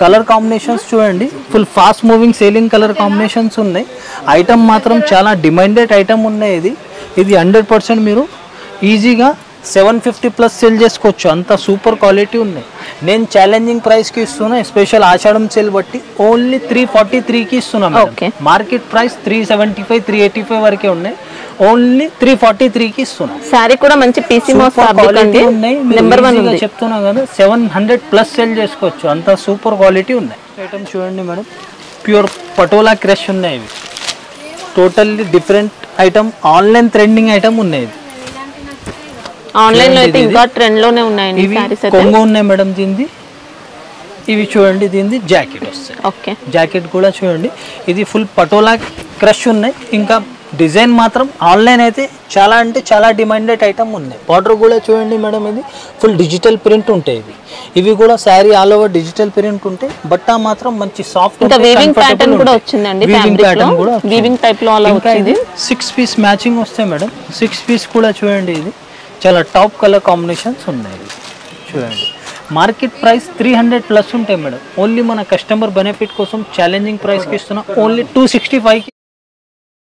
కలర్ కాంబినేషన్స్ చూడండి, full fast moving selling colour combinations ఉన్నాయి. ఐటమ్ మాత్రం చాలా డిమాండెడ్ ఐటమ్ ఉన్నాయి. ఇది 100% మీరు ఈజీగా 750+ సేల్ చేసుకోవచ్చు, అంత సూపర్ క్వాలిటీ ఉన్నాయి. నేను ఛాలెంజింగ్ ప్రైస్కి ఇస్తున్నా, స్పెషల్ ఆషాఢం సేల్ బట్టి ఓన్లీ 343కి ఇస్తున్నాను. మార్కెట్ ప్రైస్ 375-385 వరకే ఉన్నాయి. ఓన్లీ 343కి ఇస్తున్నాం. సారీ కూడా మంచి పీసీమోస్ ఫ్యాబ్రిక్ అండి, నెంబర్ 1 ఉంది చెప్తున్నా కదా. 700+ సేల్ చేసుకోవచ్చు, అంత సూపర్ క్వాలిటీ ఉన్నాయి. ఐటమ్ చూడండి మేడం, ప్యూర్ పటోలా క్రష్ ఉన్నాయి. ఇవి totally different item, online trending item ఉన్నాయి. ఆన్లైన్ లో అయితే ఇంకా ట్రెండ్ లోనే ఉన్నాయండి సారీస్ అయితే. కొంగు ఉన్నాయి మేడం దీనిది. ఇవి చూడండి దీనిది జాకెట్ వస్తాయి. ఓకే, జాకెట్ కూడా చూడండి. ఇది ఫుల్ పటోలా క్రష్ ఉన్నాయి. ఇంకా డిజైన్ మాత్రం ఆన్లైన్ అయితే చాలా అంటే చాలా డిమాండెడ్ ఐటమ్ ఉన్నాయి. బార్డర్ కూడా చూడండి మేడం, ఇది ఫుల్ డిజిటల్ ప్రింట్ ఉంటాయి. ఇవి కూడా sari all over digital print ఉంటాయి. బట్ట మాత్రం మంచి సాఫ్ట్, వీవింగ్ ప్యాటర్న్ కూడా వచ్చిందండి. వీవింగ్ ప్యాటర్న్ కూడా వీవింగ్ టైప్ లో అలా వచ్చింది. 6 పీస్ మ్యాచింగ్ వస్తాయి మేడం. 6 పీస్ కూడా చూడండి. ఇది చాలా టాప్ కలర్ కాంబినేషన్స్ ఉన్నాయి చూడండి. మార్కెట్ ప్రైస్ 300+ ఉంటాయి మేడం. ఓన్లీ మన కస్టమర్ బెనిఫిట్ కోసం ఛాలెంజింగ్ ప్రైస్కి ఇస్తున్నాం. ఓన్లీ 265కి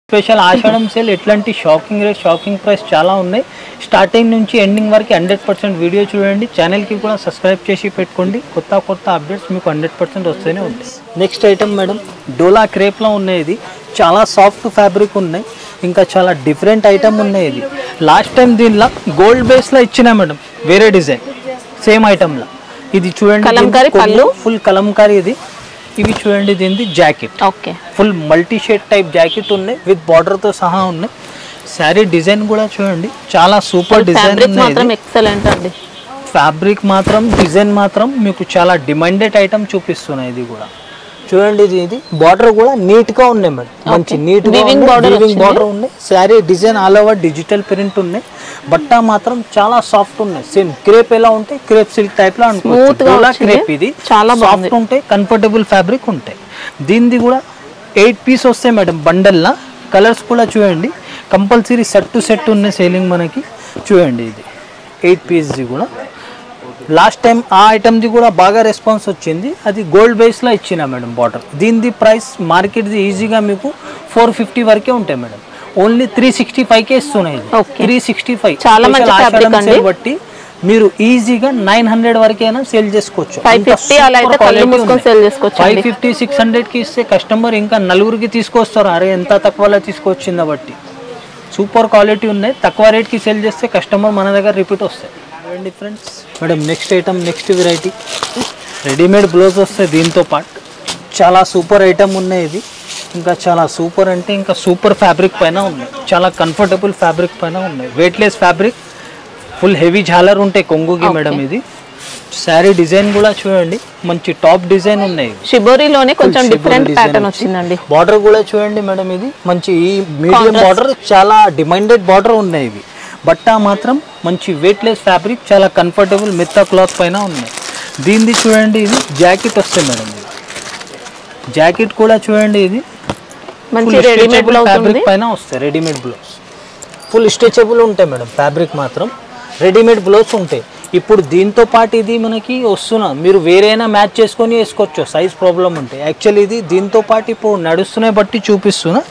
స్పెషల్ ఆషాఢం సేల్. ఎట్లాంటి షాకింగ్ రేట్, షాకింగ్ ప్రైస్ చాలా ఉన్నాయి. స్టార్టింగ్ నుంచి ఎండింగ్ వరకు 100% వీడియో చూడండి. ఛానల్కి కూడా సబ్స్క్రైబ్ చేసి పెట్టుకోండి. కొత్త అప్డేట్స్ మీకు 100% వస్తూనే ఉంటాయి. నెక్స్ట్ ఐటమ్ మేడం, డోలా క్రేప్లో ఉన్నాయి. ఇది చాలా సాఫ్ట్ ఫ్యాబ్రిక్ ఉన్నాయి. ఇంకా చాలా డిఫరెంట్ ఐటమ్ ఉన్నాయి. ఇది లాస్ట్ టైం దీనిలో గోల్డ్ బేస్లో ఇచ్చినా మేడం, వేరే డిజైన్ సేమ్ ఐటమ్లో. ఇది చూడండి ఫుల్ కలంకారీ. ఇవి చూడండి దీనిది jacket. Okay, full multi shade type jacket ఉన్నాయి, విత్ బార్డర్ తో సహా ఉన్నాయి. శారీ డిజైన్ కూడా చూడండి, చాలా సూపర్ డిజైన్ మాత్రం ఎక్సలెంట్ అండి. ఫ్యాబ్రిక్ మాత్రం, డిజైన్ మాత్రం మీకు చాలా డిమాండెడ్ ఐటమ్ చూపిస్తున్నాయి. ఇది కూడా చూడండి. ఇది బార్డర్ కూడా నీట్ గా ఉన్నాయి మేడం, మంచి నీట్ వీవింగ్ బార్డర్ ఉన్నాయి. Sari design all over digital print ఉన్నాయి. బట్ట మాత్రం చాలా సాఫ్ట్ ఉన్నాయి. సేమ్ క్రేప్ ఎలా ఉంటాయి, క్రేప్ సిల్క్ టైప్ లో అనుకోవచ్చు. క్రేప్ ఇది చాలా సాఫ్ట్ ఉంటాయి, కంఫర్టబుల్ ఫ్యాబ్రిక్ ఉంటాయి. దీనిది కూడా 8 పీస్ వస్తాయి మేడం బండల్లా. కలర్స్ కూడా చూడండి, కంపల్సరీ సెట్ టు సెట్ ఉన్నాయి సేలింగ్ మనకి. చూడండి ఇది 8 పీస్ది కూడా. లాస్ట్ టైం ఆ ఐటమ్ది కూడా బాగా రెస్పాన్స్ వచ్చింది. అది గోల్డ్ బేస్లో ఇచ్చిన మేడం బార్డర్. దీనిది ప్రైస్ మార్కెట్ది ఈజీగా మీకు 450 వరకే ఉంటాయి మేడం. ఓన్లీ 365కే ఇస్తున్నాయి. 365 చాలా మంచి ఫ్యాబ్రిక్ అండి. బట్టి మీరు ఈజీగా 900 వరకైనా సేల్ చేసుకోవచ్చు. 550-600కి ఇస్తే కస్టమర్ ఇంకా నలుగురికి తీసుకొస్తారు. అరే ఎంత తక్కువలో తీసుకొచ్చిందో బట్టి సూపర్ క్వాలిటీ ఉన్నాయి. తక్కువ రేట్కి సేల్ చేస్తే కస్టమర్ మన దగ్గర రిపీట్ వస్తాయి. Friends madam, next item, next variety readymade blouse వస్తాయి. దీంతో పాటు చాలా సూపర్ ఐటమ్ ఉన్నాయి ఇది. ఇంకా చాలా సూపర్ అంటే ఇంకా సూపర్ ఫ్యాబ్రిక్ పైన ఉన్నాయి, చాలా కంఫర్టబుల్ ఫ్యాబ్రిక్ పైన ఉన్నాయి, వెయిట్లెస్ ఫ్యాబ్రిక్, ఫుల్ హెవీ జాలర్ ఉంటాయి కొంగుకి మేడం. ఇది శారీ డిజైన్ కూడా చూడండి, మంచి టాప్ డిజైన్ ఉన్నాయి. షిబోరిలోనే కొంచెం డిఫరెంట్ ప్యాటర్న్ వచ్చిందండి. బార్డర్ కూడా చూడండి మేడం, ఇది మంచి ఈ మీడియం బార్డర్, చాలా డిమాండెడ్ బార్డర్ ఉన్నాయి ఇవి. బట్ట మాత్రం మంచి వెయిట్లెస్ ఫ్యాబ్రిక్, చాలా కంఫర్టబుల్ మెత్తా క్లాత్ పైన ఉన్నాయి. దీనిది చూడండి, ఇది జాకెట్ వస్తుంది మేడం. ఇది జాకెట్ కూడా చూడండి, ఇది మంచి రెడీమేడ్ ఫ్యాబ్రిక్ పైన వస్తాయి. రెడీమేడ్ బ్లౌజ్ ఫుల్ స్ట్రెచబుల్ ఉంటాయి మేడం. ఫ్యాబ్రిక్ మాత్రం రెడీమేడ్ బ్లౌజ్ ఉంటాయి. ఇప్పుడు దీంతో పాటు ఇది మనకి వస్తున్నా, మీరు వేరేనా మ్యాచ్ చేసుకొని వేసుకోవచ్చు, సైజ్ ప్రాబ్లం ఉంటే. యాక్చువల్లీ ఇది దీంతో పాటు ఇప్పుడు నడుస్తున్నాయి బట్టి చూపిస్తున్నా.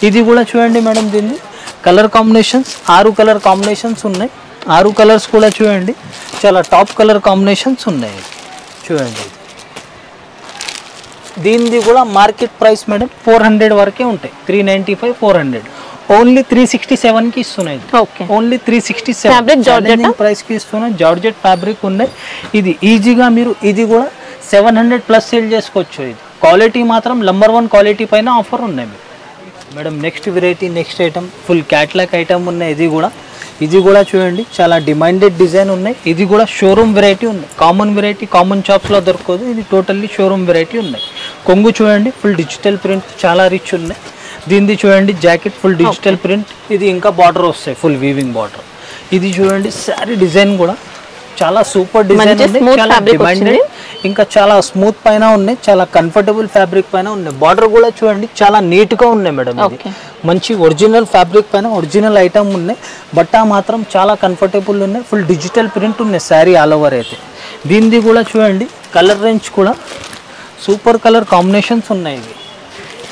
ఇది కూడా చూడండి మేడం, దీన్ని కలర్ కాంబినేషన్స్ 6 కలర్ కాంబినేషన్స్ ఉన్నాయి. 6 కలర్స్ కూడా చూడండి, చాలా టాప్ కలర్ కాంబినేషన్స్ ఉన్నాయి చూడండి. దీనిది కూడా మార్కెట్ ప్రైస్ మేడం 400 వరకే ఉంటాయి, 395, 400. ఓన్లీ 367కి ఇస్తున్నాయి. ఓన్లీ 367 ప్రైస్కి ఇస్తున్నాయి. జార్జెట్ ఫ్యాబ్రిక్ ఉన్నాయి. ఇది ఈజీగా మీరు ఇది కూడా 700+ సేల్ చేసుకోవచ్చు. ఇది క్వాలిటీ మాత్రం నంబర్ 1 క్వాలిటీ పైన ఆఫర్ ఉన్నాయి madam. Next variety, next item full catalogue item ఉన్నాయి. ఇది కూడా చూడండి, చాలా డిమాండెడ్ డిజైన్ ఉన్నాయి. ఇది కూడా షోరూమ్ వెరైటీ ఉంది. కామన్ వెరైటీ కామన్ షాప్స్లో దొరకదు, ఇది టోటల్లీ షోరూమ్ వెరైటీ ఉన్నాయి. కొంగు చూడండి, ఫుల్ డిజిటల్ ప్రింట్, చాలా రిచ్ ఉన్నాయి. దీనిది చూడండి జాకెట్ ఫుల్ డిజిటల్ ప్రింట్, ఇది ఇంకా బార్డర్ వస్తాయి, ఫుల్ వీవింగ్ బార్డర్. ఇది చూడండి శారీ డిజైన్ కూడా చాలా సూపర్ డిజైన్ ఉంది, చాలా డిమాండెడ్, ఇంకా చాలా స్మూత్ పైన ఉన్నాయి, చాలా కంఫర్టబుల్ ఫ్యాబ్రిక్ పైన ఉన్నాయి. బార్డర్ కూడా చూడండి చాలా నీట్గా ఉన్నాయి మేడం. ఇది మంచి ఒరిజినల్ ఫ్యాబ్రిక్ పైన ఒరిజినల్ ఐటమ్ ఉన్నాయి. బట్ట మాత్రం చాలా కంఫర్టబుల్ ఉన్నాయి, ఫుల్ డిజిటల్ ప్రింట్ ఉన్నాయి శారీ ఆల్ ఓవర్ అయితే. దీనిది కూడా చూడండి కలర్ రేంజ్ కూడా సూపర్ కలర్ కాంబినేషన్స్ ఉన్నాయి.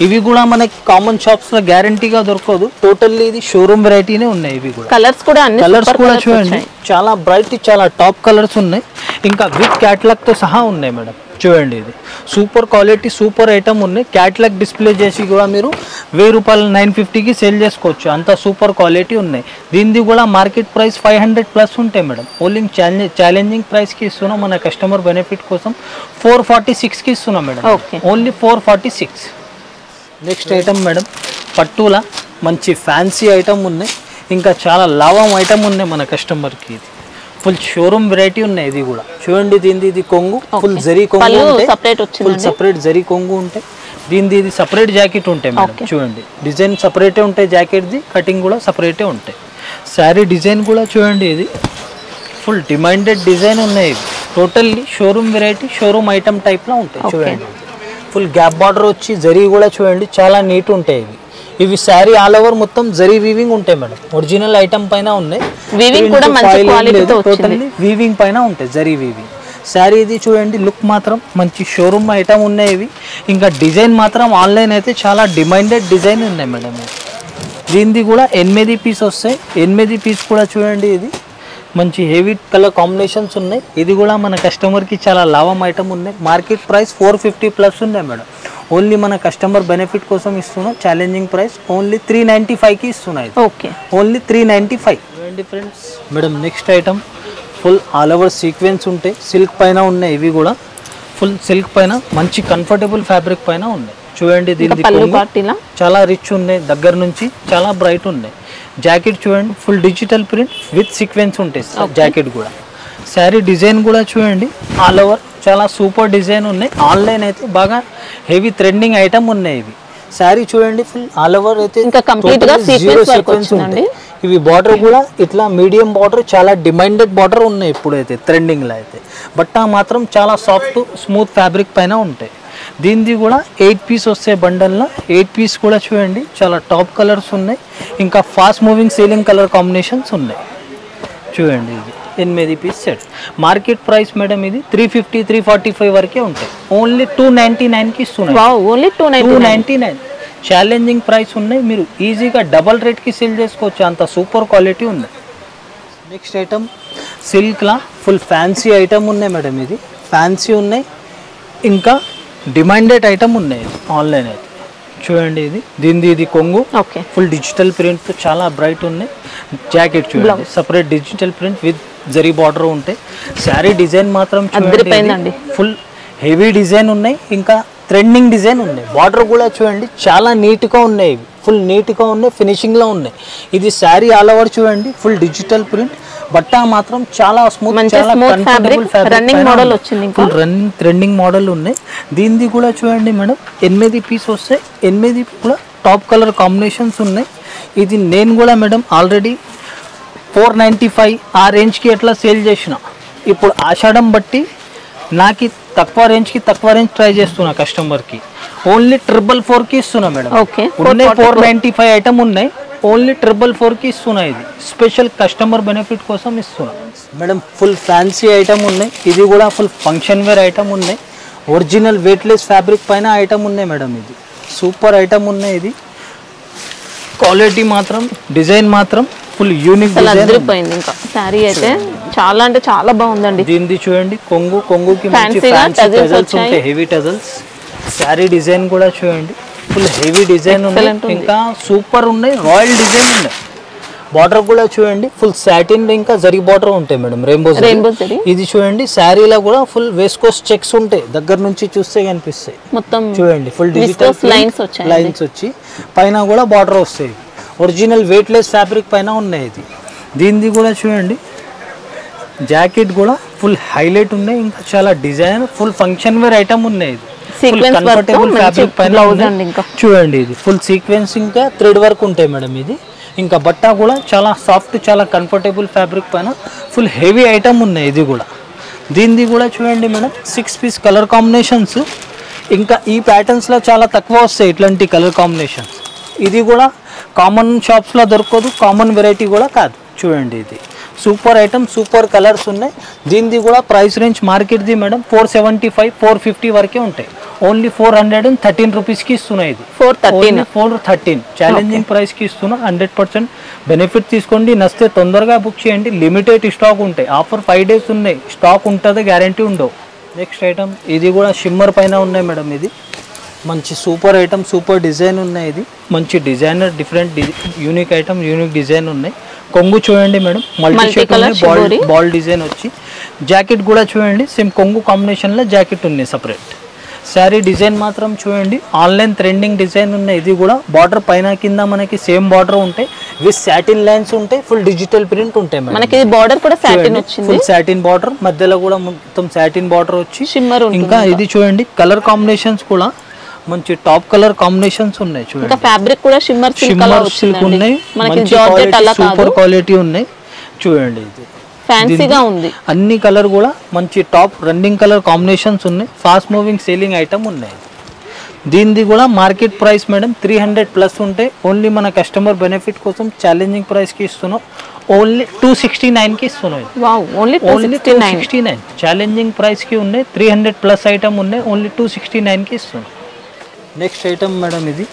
ఇవి కూడా మనకి కామన్ షాప్స్ లో గ్యారంటీగా దొరకదు, టోటల్లీ ఇది షోరూమ్ వెరైటీనే ఉన్నాయి. ఇవి కూడా కలర్స్ కూడా చూడండి చాలా బ్రైట్, చాలా టాప్ కలర్స్ ఉన్నాయి, ఇంకా విత్ క్యాటలాగ్ తో సహా ఉన్నాయి మేడం. చూడండి ఇది సూపర్ క్వాలిటీ సూపర్ ఐటమ్ ఉన్నాయి. క్యాటలాగ్ డిస్ప్లే చేసి కూడా మీరు 1000 రూపాయలు 950కి సేల్ చేసుకోవచ్చు, అంత సూపర్ క్వాలిటీ ఉన్నాయి. దీనిది కూడా మార్కెట్ ప్రైస్ 500+ ఉంటాయి మేడం. ఓన్లీ ఛాలెంజింగ్ ప్రైస్కి ఇస్తున్నాం, మన కస్టమర్ బెనిఫిట్ కోసం 446కి ఇస్తున్నాం madam. Only 446. Next item madam, పట్టులా మంచి ఫ్యాన్సీ ఐటమ్ ఉన్నాయి, ఇంకా చాలా లాభం ఐటమ్ ఉన్నాయి మన కస్టమర్కి. ఇది ఫుల్ షోరూమ్ వెరైటీ ఉన్నాయి. ఇది కూడా చూడండి, దీనిది ఇది కొంగు ఫుల్ జరీ కొంగు ఉంటాయి, ఫుల్ సపరేట్ జరీ కొంగు ఉంటాయి. దీనిది ఇది సపరేట్ జాకెట్ ఉంటాయి మేడం. చూడండి డిజైన్ సపరేటే ఉంటాయి, జాకెట్ది కటింగ్ కూడా సపరేటే ఉంటాయి. శారీ డిజైన్ కూడా చూడండి, ఇది ఫుల్ డిమాండెడ్ డిజైన్ ఉన్నాయి. ఇది totally showroom variety, showroom item టైప్లో ఉంటాయి. చూడండి ఫుల్ గ్యాప్ బార్డర్ వచ్చి జరీ కూడా చూడండి చాలా నీట్ ఉంటాయి. ఇవి శారీ ఆల్ ఓవర్ మొత్తం జరీ వీవింగ్ ఉంటాయి మేడం. ఒరిజినల్ ఐటమ్ పైన ఉన్నాయి, టోటల్లీ వీవింగ్ పైన ఉంటాయి, జరీ వీవింగ్. శారీ ఇది చూడండి లుక్ మాత్రం మంచి షోరూమ్ ఐటమ్ ఉన్నాయి. ఇవి ఇంకా డిజైన్ మాత్రం ఆన్లైన్ అయితే చాలా డిమాండెడ్ డిజైన్ ఉన్నాయి మేడం. దీనిది కూడా 8 పీస్ వస్తాయి. 8 పీస్ కూడా చూడండి, ఇది మంచి హెవీ కలర్ కాంబినేషన్స్ ఉన్నాయి. ఇది కూడా మన కస్టమర్కి చాలా లాభం ఐటమ్ ఉన్నాయి. మార్కెట్ ప్రైస్ 450+ ఉన్నాయి మేడం. ఓన్లీ మన కస్టమర్ బెనిఫిట్ కోసం ఇస్తున్నాం. ఛాలెంజింగ్ ప్రైస్ ఓన్లీ 395కి ఇస్తున్నాయి. Only 395. Friends madam next item full all over sequence ఉంటాయి, సిల్క్ పైన ఉన్నాయి. ఇవి కూడా ఫుల్ సిల్క్ పైన మంచి కంఫర్టబుల్ ఫ్యాబ్రిక్ పైన ఉన్నాయి. చూడండి దీనికి చాలా రిచ్ ఉన్నాయి, దగ్గర నుంచి చాలా బ్రైట్ ఉన్నాయి. జాకెట్ చూడండి full digital print with sequence ఉంటాయి జాకెట్ కూడా. శారీ డిజైన్ కూడా చూడండి ఆల్ ఓవర్ చాలా సూపర్ డిజైన్ ఉన్నాయి. ఆన్లైన్ అయితే బాగా హెవీ ట్రెండింగ్ ఐటమ్ ఉన్నాయి. ఇవి శారీ చూడండి ఫుల్ ఆల్ ఓవర్ అయితే సీక్వెన్స్ ఉంటాయి. ఇవి బార్డర్ కూడా ఇట్లా మీడియం బార్డర్, చాలా డిమాండెడ్ బార్డర్ ఉన్నాయి ఇప్పుడైతే ట్రెండింగ్లో అయితే. బట్ట మాత్రం చాలా సాఫ్ట్ స్మూత్ ఫ్యాబ్రిక్ పైన ఉంటాయి. దీనిది కూడా 8 పీస్ వస్తాయి బండల్లో. 8 పీస్ కూడా చూడండి చాలా టాప్ కలర్స్ ఉన్నాయి, ఇంకా fast moving selling colour combinations ఉన్నాయి. చూడండి ఇది 8 piece set. Market price madam ఇది 350, 345 వరకే ఉంటాయి. ఓన్లీ 299కి ఇస్తున్నాయి. ఓన్లీ 299. ఛాలెంజింగ్ ప్రైస్ ఉన్నాయి, మీరు ఈజీగా డబల్ రేట్కి సేల్ చేసుకోవచ్చు, అంత సూపర్ క్వాలిటీ ఉంది. నెక్స్ట్ ఐటమ్ సిల్క్లా ఫుల్ ఫ్యాన్సీ ఐటమ్ ఉన్నాయి మేడం. ఇది ఫ్యాన్సీ ఉన్నాయి, ఇంకా డిమాండెడ్ ఐటమ్ ఉన్నాయి ఆన్లైన్ అయితే. చూడండి ఇది కొంగు ఫుల్ డిజిటల్ ప్రింట్ చాలా బ్రైట్ ఉన్నాయి. జాకెట్ చూడండి separate digital print with zari border ఉంటాయి. శారీ డిజైన్ మాత్రం చూడండి ఫుల్ హెవీ డిజైన్ ఉన్నాయి, ఇంకా ట్రెండింగ్ డిజైన్ ఉన్నాయి. బార్డర్ కూడా చూడండి చాలా నీట్గా ఉన్నాయి, ఫుల్ నీట్గా ఉన్నాయి, ఫినిషింగ్లో ఉన్నాయి. ఇది శారీ ఆల్ ఓవర్ చూడండి ఫుల్ డిజిటల్ ప్రింట్. బట్ట మాత్రం చాలా స్మూత్, చాలా కంఫర్టబుల్ రన్నింగ్ మోడల్ వచ్చింది. ఫుల్ రన్నింగ్ ట్రెండింగ్ మోడల్ ఉన్నాయి. దీనిది కూడా చూడండి మేడం 8 పీస్ వస్తాయి. 8 కూడా టాప్ కలర్ కాంబినేషన్స్ ఉన్నాయి. ఇది నేను కూడా మేడం ఆల్రెడీ 495 ఆ రేంజ్కి ఎట్లా సేల్ చేసిన, ఇప్పుడు ఆషాఢం బట్టి నాకు తక్కువ రేంజ్కి తక్కువ రేంజ్ ట్రై చేస్తున్నా కస్టమర్కి. ఓన్లీ 444కి ఇస్తున్నా మేడం. ఉన్నాయి 495 ఐటమ్ ఉన్నాయి, ఓన్లీ 444కి ఇస్తున్నా. ఇది స్పెషల్ కస్టమర్ బెనిఫిట్ కోసం ఇస్తున్నా మేడం. ఫుల్ ఫ్యాన్సీ ఐటమ్ ఉన్నాయి. ఇది కూడా ఫుల్ ఫంక్షన్ వేర్ ఐటమ్ ఉన్నాయి. ఒరిజినల్ వెయిట్లెస్ ఫ్యాబ్రిక్ పైన ఐటమ్ ఉన్నాయి మేడం. ఇది సూపర్ ఐటమ్ ఉన్నాయి. ఇది క్వాలిటీ మాత్రం, డిజైన్ మాత్రం ఫుల్ యూనిక్ అదిరిపోయింది. ఇంకా శారీ అయితే చాలా అంటే చాలా బాగుందండి. దీనిది చూడండి కొంగుకి మంచి ఫ్యాన్సీ టజల్స్ ఉంటాయి, హెవీ టజల్స్. శారీ డిజైన్ కూడా చూడండి ఫుల్ హెవీ డిజైన్ ఉన్నాయి, ఇంకా సూపర్ ఉన్నాయి, రాయల్ డిజైన్ ఉన్నాయి. బార్డర్ కూడా చూడండి ఫుల్ సాటిన్ ఇంకా జరీ బార్డర్ ఉంటాయి మేడం, రెయిన్బో జరీ. ఇది చూడండి శారీలో కూడా ఫుల్ వేస్కోస్ చెక్స్ ఉంటాయి, దగ్గర నుంచి చూస్తే కనిపిస్తాయి మొత్తం. చూడండి ఫుల్ డిజిటల్ లైన్స్ వచ్చి పైన కూడా బార్డర్ వస్తాయి. ఒరిజినల్ వెయిట్లెస్ ఫ్యాబ్రిక్ పైన ఉన్నాయి. ఇది దీనిది కూడా చూడండి జాకెట్ కూడా ఫుల్ హైలైట్ ఉన్నాయి, ఇంకా చాలా design full function wear item ఉన్నాయి. ఇది కంఫర్టబుల్ ఫ్యాబ్రిక్ పైన చూడండి. ఇది ఫుల్ సీక్వెన్స్ ఇంకా థ్రెడ్ వర్క్ ఉంటాయి మేడం. ఇది ఇంకా బట్ట కూడా చాలా సాఫ్ట్, చాలా కంఫర్టబుల్ ఫ్యాబ్రిక్ పైన ఫుల్ హెవీ ఐటమ్ ఉన్నాయి. ఇది కూడా దీనిది కూడా చూడండి మేడం 6 పీస్ కలర్ కాంబినేషన్స్. ఇంకా ఈ ప్యాటర్న్స్లో చాలా తక్కువ వస్తాయి ఇట్లాంటి కలర్ కాంబినేషన్స్. ఇది కూడా కామన్ షాప్స్లో దొరకదు, కామన్ వెరైటీ కూడా కాదు. చూడండి ఇది సూపర్ ఐటమ్, సూపర్ కలర్స్ ఉన్నాయి. దీనిది కూడా ప్రైస్ రేంజ్ మార్కెట్ది మేడం 475, 450 వరకే ఉంటాయి. ఓన్లీ 413 రూపీస్కి ఇస్తున్నాయి. ఇది 413 ఛాలెంజింగ్ ప్రైస్కి ఇస్తున్నా. 100% బెనిఫిట్ తీసుకోండి. నచ్చితే తొందరగా బుక్ చేయండి. లిమిటెడ్ స్టాక్ ఉంటాయి. ఆఫర్ 5 days ఉన్నాయి, స్టాక్ ఉంటుంది, గ్యారంటీ ఉండవు. నెక్స్ట్ ఐటమ్ ఇది కూడా షిమ్మర్ పైన ఉన్నాయి మేడం. ఇది మంచి సూపర్ ఐటమ్, సూపర్ డిజైన్ ఉన్నాయి. ఇది మంచి designer, different unique item, unique design ఉన్నాయి. కొంగు చూడండి మేడం మల్టీ షేడ్ ఉన్నాయి, బాల్ డిజైన్ వచ్చి. జాకెట్ కూడా చూడండి సేమ్ కొంగు కాంబినేషన్లో జాకెట్ ఉన్నాయి సపరేట్. శారీ డిజైన్ మాత్రం చూడండి ఆన్లైన్ ట్రెండింగ్ డిజైన్ ఉన్నాయి. ఇది కూడా బార్డర్ పైన కింద మనకి సేమ్ బార్డర్ ఉంటాయి, విత్ సాటిన్ లైన్స్ ఉంటాయి, ఫుల్ డిజిటల్ ప్రింట్ ఉంటాయి మేడం. మనకి బార్డర్ కూడా సాటిన్ వచ్చింది, ఫుల్ సాటిన్ బార్డర్, మధ్యలో కూడా మొత్తం సాటిన్ బార్డర్ వచ్చి షిమ్మర్. ఇంకా ఇది చూడండి కలర్ కాంబినేషన్స్ కూడా మంచి టాప్ కలర్ కాంబినేషన్స్ ఉన్నాయి. చూడండి ఫ్యాబ్రిక్ కూడా షిమ్మర్ సిల్క్ ఉన్నాయి, మంచి సూపర్ క్వాలిటీ ఉన్నాయి. చూడండి ఇది ఫ్యాన్సీగా ఉంది. అన్ని కలర్ కూడా మంచి టాప్ రన్నింగ్ కలర్ కాంబినేషన్స్ ఉన్నాయి. ఫాస్ట్ మూవింగ్ సేలింగ్ ఐటమ్ ఉన్నాయి. దీనిది కూడా మార్కెట్ ప్రైస్ మేడం 300+ ఉంటాయి. ఓన్లీ మన కస్టమర్ బెనిఫిట్ కోసం ఛాలెంజింగ్ ప్రైస్కి ఇస్తున్నాం. ఓన్లీ 269కి ఇస్తున్నాం. ఓన్లీ 269 ఛాలెంజింగ్ ప్రైస్కి ఉన్నాయి. 300+ ఐటమ్ ఉన్నాయి, ఓన్లీ 269కి ఇస్తున్నాం. నెక్స్ట్ ఐటమ్ మేడం ఇది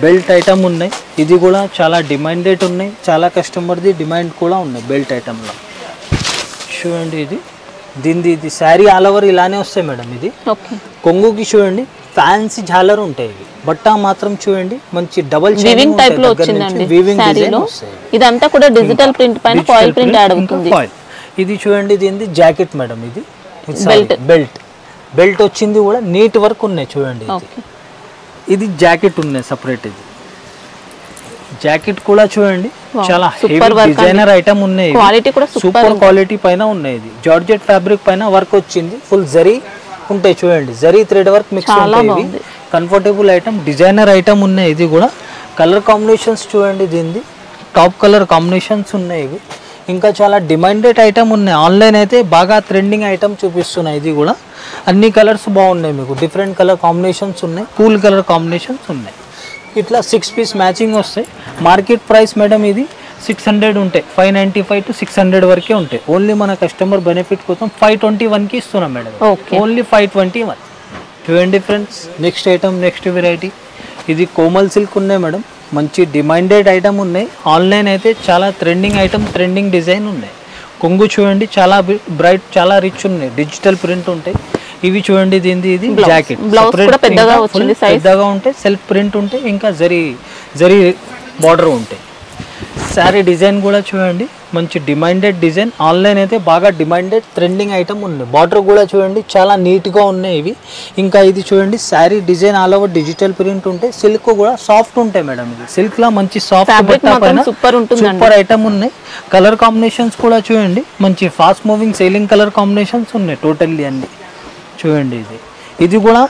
బెల్ట్ ఐటమ్ ఉన్నాయి. ఇది కూడా చాలా డిమాండెడ్ ఉన్నాయి, చాలా కస్టమర్ది డిమాండ్ కూడా ఉన్నాయి బెల్ట్ ఐటమ్లో. చూడండి ఇది దీనిది ఇది శారీ ఆల్ ఓవర్ ఇలానే వస్తాయి మేడం. ఇది కొంగుకి చూడండి ఫ్యాన్సీ జాలర్ ఉంటాయి. ఇవి బట్ట మాత్రం చూడండి మంచి డబుల్ వీవింగ్ టైప్ లో వచ్చిందండి శారీలో. ఇదంతా కూడా డిజిటల్ ప్రింట్ పైన ఫాయిల్ ప్రింట్ యాడ్ అవుతుంది. ఇది చూడండి దీనిది జాకెట్ మేడం. ఇది బెల్ట్ వచ్చింది కూడా నీట్ వర్క్ ఉన్నాయి. చూడండి ఇది జాకెట్ ఉన్నాయి సపరేట్. ఇది జాకెట్ కూడా చూడండి చాలా హెవీ డిజైనర్ ఐటమ్ ఉన్నాయి, సూపర్ క్వాలిటీ పైన ఉన్నాయి. ఇది జార్జెట్ ఫ్యాబ్రిక్ పైన వర్క్ వచ్చింది, ఫుల్ జరీ ఉంటాయి. చూడండి జరీ థ్రెడ్ వర్క్ మిక్స్ ఉంటాయి. కంఫర్టబుల్ ఐటమ్, డిజైనర్ ఐటమ్ ఉన్నాయి. ఇది కూడా కలర్ కాంబినేషన్స్ చూడండి దీనిది టాప్ కలర్ కాంబినేషన్స్ ఉన్నాయి. ఇవి ఇంకా చాలా డిమాండెడ్ ఐటమ్ ఉన్నాయి. ఆన్లైన్ అయితే బాగా ట్రెండింగ్ ఐటమ్ చూపిస్తున్నాయి. ఇది కూడా అన్ని కలర్స్ బాగున్నాయి, మీకు డిఫరెంట్ కలర్ కాంబినేషన్స్ ఉన్నాయి, కూల్ కలర్ కాంబినేషన్స్ ఉన్నాయి. ఇట్లా 6 పీస్ మ్యాచింగ్ వస్తాయి. మార్కెట్ ప్రైస్ మేడం ఇది 600 ఉంటాయి, 595 to 600 వరకే ఉంటాయి. ఓన్లీ మన కస్టమర్ బెనిఫిట్ కోసం 521కి ఇస్తున్నాం మేడం. ఓన్లీ 521. చూడండి friends next item, next variety ఇది కోమల్ సిల్క్ ఉన్నాయి మేడం. మంచి డిమాండెడ్ ఐటమ్ ఉన్నాయి. ఆన్లైన్ అయితే చాలా ట్రెండింగ్ ఐటమ్, ట్రెండింగ్ డిజైన్ ఉన్నాయి. కొంగు చూడండి చాలా బ్రైట్, చాలా రిచ్ ఉన్నాయి, డిజిటల్ ప్రింట్ ఉంటాయి. ఇవి చూడండి దీనిది ఇది జాకెట్ పెద్దగా ఉంటాయి, సెల్ఫ్ ప్రింట్ ఉంటాయి, ఇంకా జరీ బార్డర్ ఉంటాయి. శారీ డిజైన్ కూడా చూడండి, మంచి డిమాండెడ్ డిజైన్. ఆన్లైన్ అయితే బాగా డిమాండెడ్ ట్రెండింగ్ ఐటమ్ ఉంది. బార్డర్ కూడా చూడండి చాలా నీట్గా ఉన్నాయి ఇవి. ఇంకా ఇది చూడండి saree design all over digital print ఉంటాయి. సిల్క్ కూడా సాఫ్ట్ ఉంటాయి మేడం. ఇది సిల్క్ లా మంచి సాఫ్ట్ సూపర్ ఐటమ్ ఉన్నాయి. కలర్ కాంబినేషన్స్ కూడా చూడండి, మంచి fast moving selling colour combinations ఉన్నాయి టోటల్లీ అన్ని. చూడండి ఇది కూడా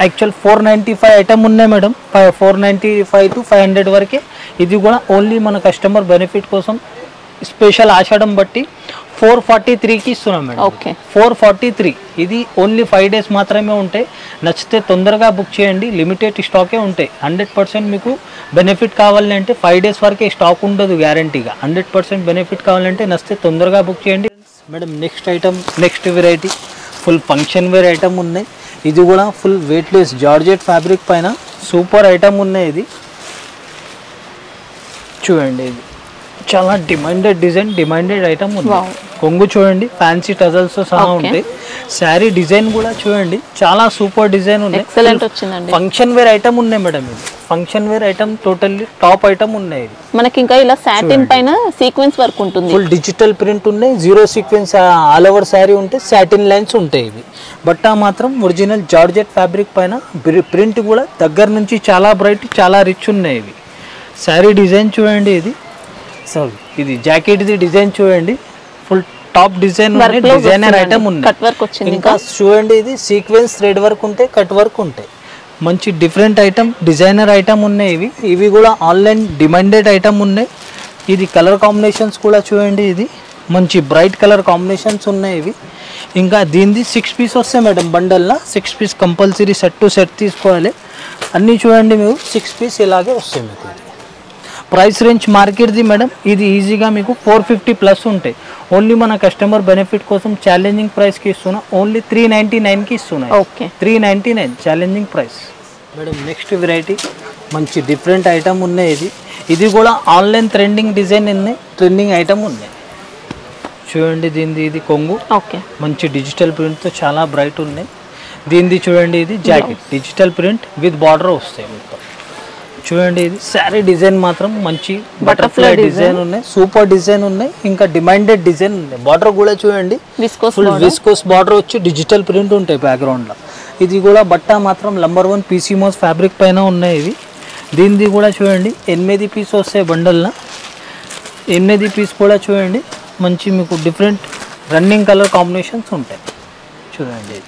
యాక్చువల్ 495 ఐటమ్ ఉన్నాయి మేడం. 495 to 500 వరకే. ఇది కూడా ఓన్లీ మన కస్టమర్ బెనిఫిట్ కోసం స్పెషల్ ఆషాఢం బట్టి 443కి ఇస్తున్నాం మేడం. 443. ఇది ఓన్లీ 5 days మాత్రమే ఉంటాయి. నచ్చితే తొందరగా బుక్ చేయండి. లిమిటెడ్ స్టాకే ఉంటాయి. 100% మీకు బెనిఫిట్ కావాలంటే 5 days వరకే స్టాక్ ఉండదు గ్యారంటీగా. 100% బెనిఫిట్ కావాలంటే నచ్చితే తొందరగా బుక్ చేయండి madam. Next item, next variety full function wear item ఉన్నాయి. ఇది కూడా ఫుల్ వెయిట్లెస్ జార్జెట్ ఫ్యాబ్రిక్ పైన సూపర్ ఐటమ్ ఉన్నాయి. ఇది చూడండి, ఇది చాలా డిమాండెడ్ డిజైన్, డిమాండెడ్ ఐటమ్ ఉంది. కొంగు చూడండి ఫ్యాన్సీ టజల్స్ సహా ఉంటాయి. శారీ డిజైన్ కూడా చూడండి చాలా సూపర్ డిజైన్ ఉన్నాయి. ఫంక్షన్ వేర్ ఐటమ్ ఉన్నాయి మేడం. ఇది function wear item totally top item ఉన్నాయి. మనకి ఇంకా ఇలా సాటిన్ పైన సీక్వెన్స్ వర్క్ ఉంటుంది. ఫుల్ డిజిటల్ ప్రింట్ ఉన్నాయి. Zero sequence all over saree ఉంటాయి. సాటిన్ లైన్స్ ఉంటాయి. ఇవి బట్ట మాత్రం ఒరిజినల్ జార్జెట్ ఫ్యాబ్రిక్ పైన ప్రింట్ కూడా దగ్గర నుంచి చాలా బ్రైట్, చాలా రిచ్ ఉన్నాయి. ఇవి శారీ డిజైన్ చూడండి. ఇది జాకెట్ డిజైన్ చూడండి, full top design designer item ఉంది. ఇంకా చూడండి ఇది సీక్వెన్స్ థ్రెడ్ వర్క్ ఉంటాయి, కట్ వర్క్ ఉంటాయి. మంచి డిఫరెంట్ ఐటమ్, డిజైనర్ ఐటమ్ ఉన్నాయి. ఇవి కూడా ఆన్లైన్ డిమాండెడ్ ఐటమ్ ఉన్నాయి. ఇది కలర్ కాంబినేషన్స్ కూడా చూడండి. ఇది మంచి బ్రైట్ కలర్ కాంబినేషన్స్ ఉన్నాయి. ఇవి ఇంకా దీనిది 6 పీస్ వస్తాయి మేడం. బండల్లా 6 piece compulsory set to set తీసుకోవాలి. అన్నీ చూడండి మీరు 6 పీస్ ఇలాగే వస్తాయి మీకు. ప్రైస్ రేంజ్ మార్కెట్ది మేడం. ఇది ఈజీగా మీకు 450 ప్లస్ ఉంటాయి. ఓన్లీ మన కస్టమర్ బెనిఫిట్ కోసం ఛాలెంజింగ్ ప్రైస్కి ఇస్తున్నా. ఓన్లీ 399కి ఇస్తున్నాయి. 399 challenging price madam. Next variety మంచి డిఫరెంట్ ఐటమ్ ఉన్నాయి. ఇది కూడా ఆన్లైన్ ట్రెండింగ్ డిజైన్ ఉన్నాయి, ట్రెండింగ్ ఐటమ్ ఉన్నాయి. చూడండి దీనిది, ఇది కొంగు మంచి డిజిటల్ ప్రింట్తో చాలా బ్రైట్ ఉన్నాయి. దీనిది చూడండి, ఇది jacket digital print with border వస్తాయి మొత్తం. చూడండి ఇది శారీ డిజైన్ మాత్రం మంచి బటర్ఫ్లై డిజైన్ ఉన్నాయి, సూపర్ డిజైన్ ఉన్నాయి. ఇంకా డిమాండెడ్ డిజైన్ ఉన్నాయి. బార్డర్ కూడా చూడండి ఫుల్ విస్కోస్ బార్డర్ వచ్చి డిజిటల్ ప్రింట్ ఉంటాయి బ్యాక్గ్రౌండ్లో. ఇది కూడా బట్ట మాత్రం నంబర్ 1 పీసీ మోస్ ఫ్యాబ్రిక్ పైన ఉన్నాయి. ఇవి దీనిది కూడా చూడండి 8 పీస్ వస్తాయి బండల్లో. 8 పీస్ కూడా చూడండి మంచి మీకు డిఫరెంట్ రన్నింగ్ కలర్ కాంబినేషన్స్ ఉంటాయి. చూడండి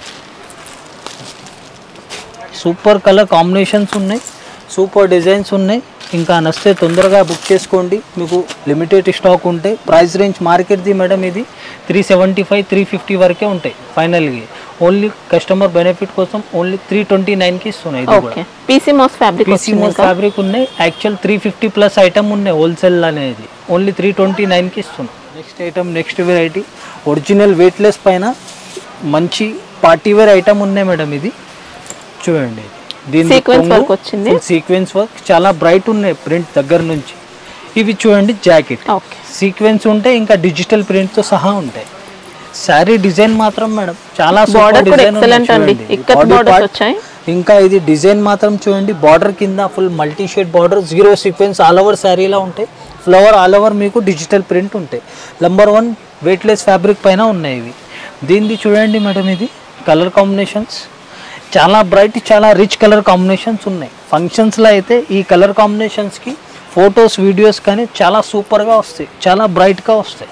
సూపర్ కలర్ కాంబినేషన్స్ ఉన్నాయి, సూపర్ డిజైన్స్ ఉన్నాయి. ఇంకా నచ్చితే తొందరగా బుక్ చేసుకోండి. మీకు లిమిటెడ్ స్టాక్ ఉంటాయి. ప్రైస్ రేంజ్ మార్కెట్ది మేడం. ఇది 375, 350 వరకే ఉంటాయి ఫైనల్గా. ఓన్లీ కస్టమర్ బెనిఫిట్ కోసం ఓన్లీ 329కి ఇస్తున్నాయి. ఇది కూడా పీసీ మోస్ ఫ్యాబ్రిక్ ఉన్నాయి. యాక్చువల్ 350 ప్లస్ ఐటమ్ ఉన్నాయి హోల్సేల్ అనేది. ఓన్లీ 329కి ఇస్తున్నాం. Next item, next variety original weightless పైన మంచి పార్టీ వేర్ ఐటమ్ ఉన్నాయి మేడం. ఇది చూడండి, దీని సీక్వెన్స్ వర్క్ చాలా బ్రైట్ ఉన్నాయి ప్రింట్ దగ్గర నుంచి. ఇవి చూడండి జాకెట్ సీక్వెన్స్ ఉంటాయి, ఇంకా డిజిటల్ ప్రింట్ తో సహా ఉంటాయి. శారీ డిజైన్ మాత్రం మేడం చాలా సూపర్ డిజైన్ ఉంది. ఇంకా ఇది డిజైన్ మాత్రం చూడండి, బార్డర్ కింద full multi shade border, zero sequence all over శారీలా ఉంటాయి. ఫ్లవర్ ఆల్ ఓవర్ మీకు డిజిటల్ ప్రింట్ ఉంటాయి. నంబర్ 1 వెయిట్లెస్ ఫ్యాబ్రిక్ పైన ఉన్నాయి ఇవి. దీనిది చూడండి మేడం, ఇది కలర్ కాంబినేషన్స్ చాలా బ్రైట్, చాలా రిచ్ కలర్ కాంబినేషన్స్ ఉన్నాయి. ఫంక్షన్స్లో అయితే ఈ కలర్ కాంబినేషన్స్కి ఫొటోస్, వీడియోస్ కానీ చాలా సూపర్గా వస్తాయి, చాలా బ్రైట్గా వస్తాయి.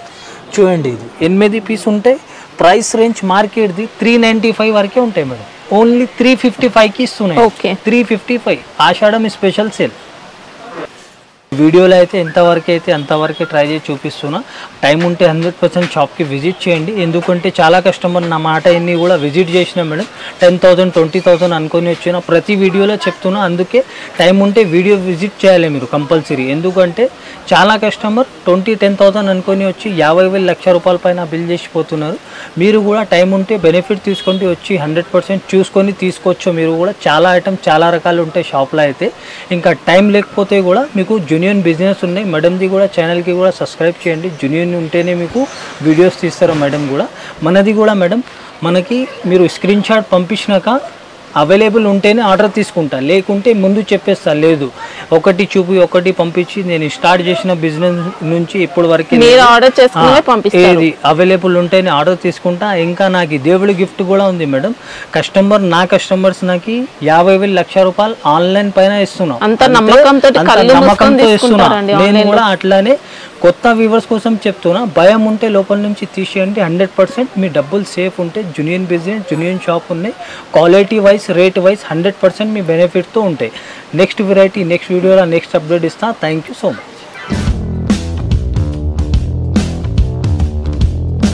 చూడండి ఇది 8 పీస్ ఉంటాయి. ప్రైస్ రేంజ్ మార్కెట్ది 395 వరకే ఉంటాయి మేడం. ఓన్లీ 355కి ఇస్తున్నాయి. 355 ఆషాఢం స్పెషల్ సేల్. వీడియోలో అయితే ఎంతవరకు అయితే అంతవరకే ట్రై చేసి చూపిస్తున్నా. టైం ఉంటే 100% షాప్కి విజిట్ చేయండి. ఎందుకంటే చాలా కస్టమర్ నా మాట ఎన్ని కూడా విజిట్ చేసిన మేడం 10,000 20,000 అనుకొని వచ్చిన ప్రతి వీడియోలో చెప్తున్నా. అందుకే టైం ఉంటే వీడియో విజిట్ చేయాలి మీరు కంపల్సరీ. ఎందుకంటే చాలా కస్టమర్ 10,000 అనుకొని వచ్చి 50,000 లక్ష రూపాయల పైన బిల్ చేసిపోతున్నారు. మీరు కూడా టైం ఉంటే బెనిఫిట్ తీసుకొని వచ్చి 100% చూసుకొని తీసుకోవచ్చు. మీరు కూడా చాలా ఐటమ్ చాలా రకాలు ఉంటాయి షాప్లో అయితే. ఇంకా టైం లేకపోతే కూడా మీకు జెన్యూన్ బిజినెస్ ఉన్నాయి. మేడంది కూడా ఛానల్కి కూడా సబ్స్క్రైబ్ చేయండి. జెన్యూన్ ఉంటేనే మీకు వీడియోస్ తీస్తారు మేడం కూడా. మనది కూడా మేడం మనకి మీరు స్క్రీన్ షాట్ పంపించినాక అవైలబుల్ ఉంటేనే ఆర్డర్ తీసుకుంటా, లేకుంటే ముందు చెప్పేస్తా లేదు ఒకటి చూపి ఒకటి పంపించి నేను స్టార్ట్ చేసిన బిజినెస్ నుంచి ఇప్పటి వరకు మీరు ఆర్డర్ చేసుకునే పంపిస్తారు. ఏది అవైలబుల్ ఉంటేనే ఆర్డర్ తీసుకుంటా. ఇంకా నాకు దేవుడి గిఫ్ట్ కూడా ఉంది మేడం. కస్టమర్స్ నాకు 50,000 లక్ష రూపాయలు ఆన్లైన్ పైన ఇస్తున్నా. అంత నమ్మకంతో ఇస్తున్నా. నేను కూడా అట్లానే కొత్త వ్యూవర్స్ కోసం చెప్తున్నా, భయం ఉంటే లోపల నుంచి తీసేయండి. 100% మీ డబ్బులు సేఫ్ ఉంటే జునియన్ బిజినెస్ జునియన్ షాప్ ఉన్నాయి. క్వాలిటీ వైజ్ రేట్ వైజ్ 100% మీ బెనిఫిట్తో ఉంటాయి. నెక్స్ట్ వెరైటీ నెక్స్ట్ వీడియోలో నెక్స్ట్ అప్డేట్ ఇస్తా. Thank you so much.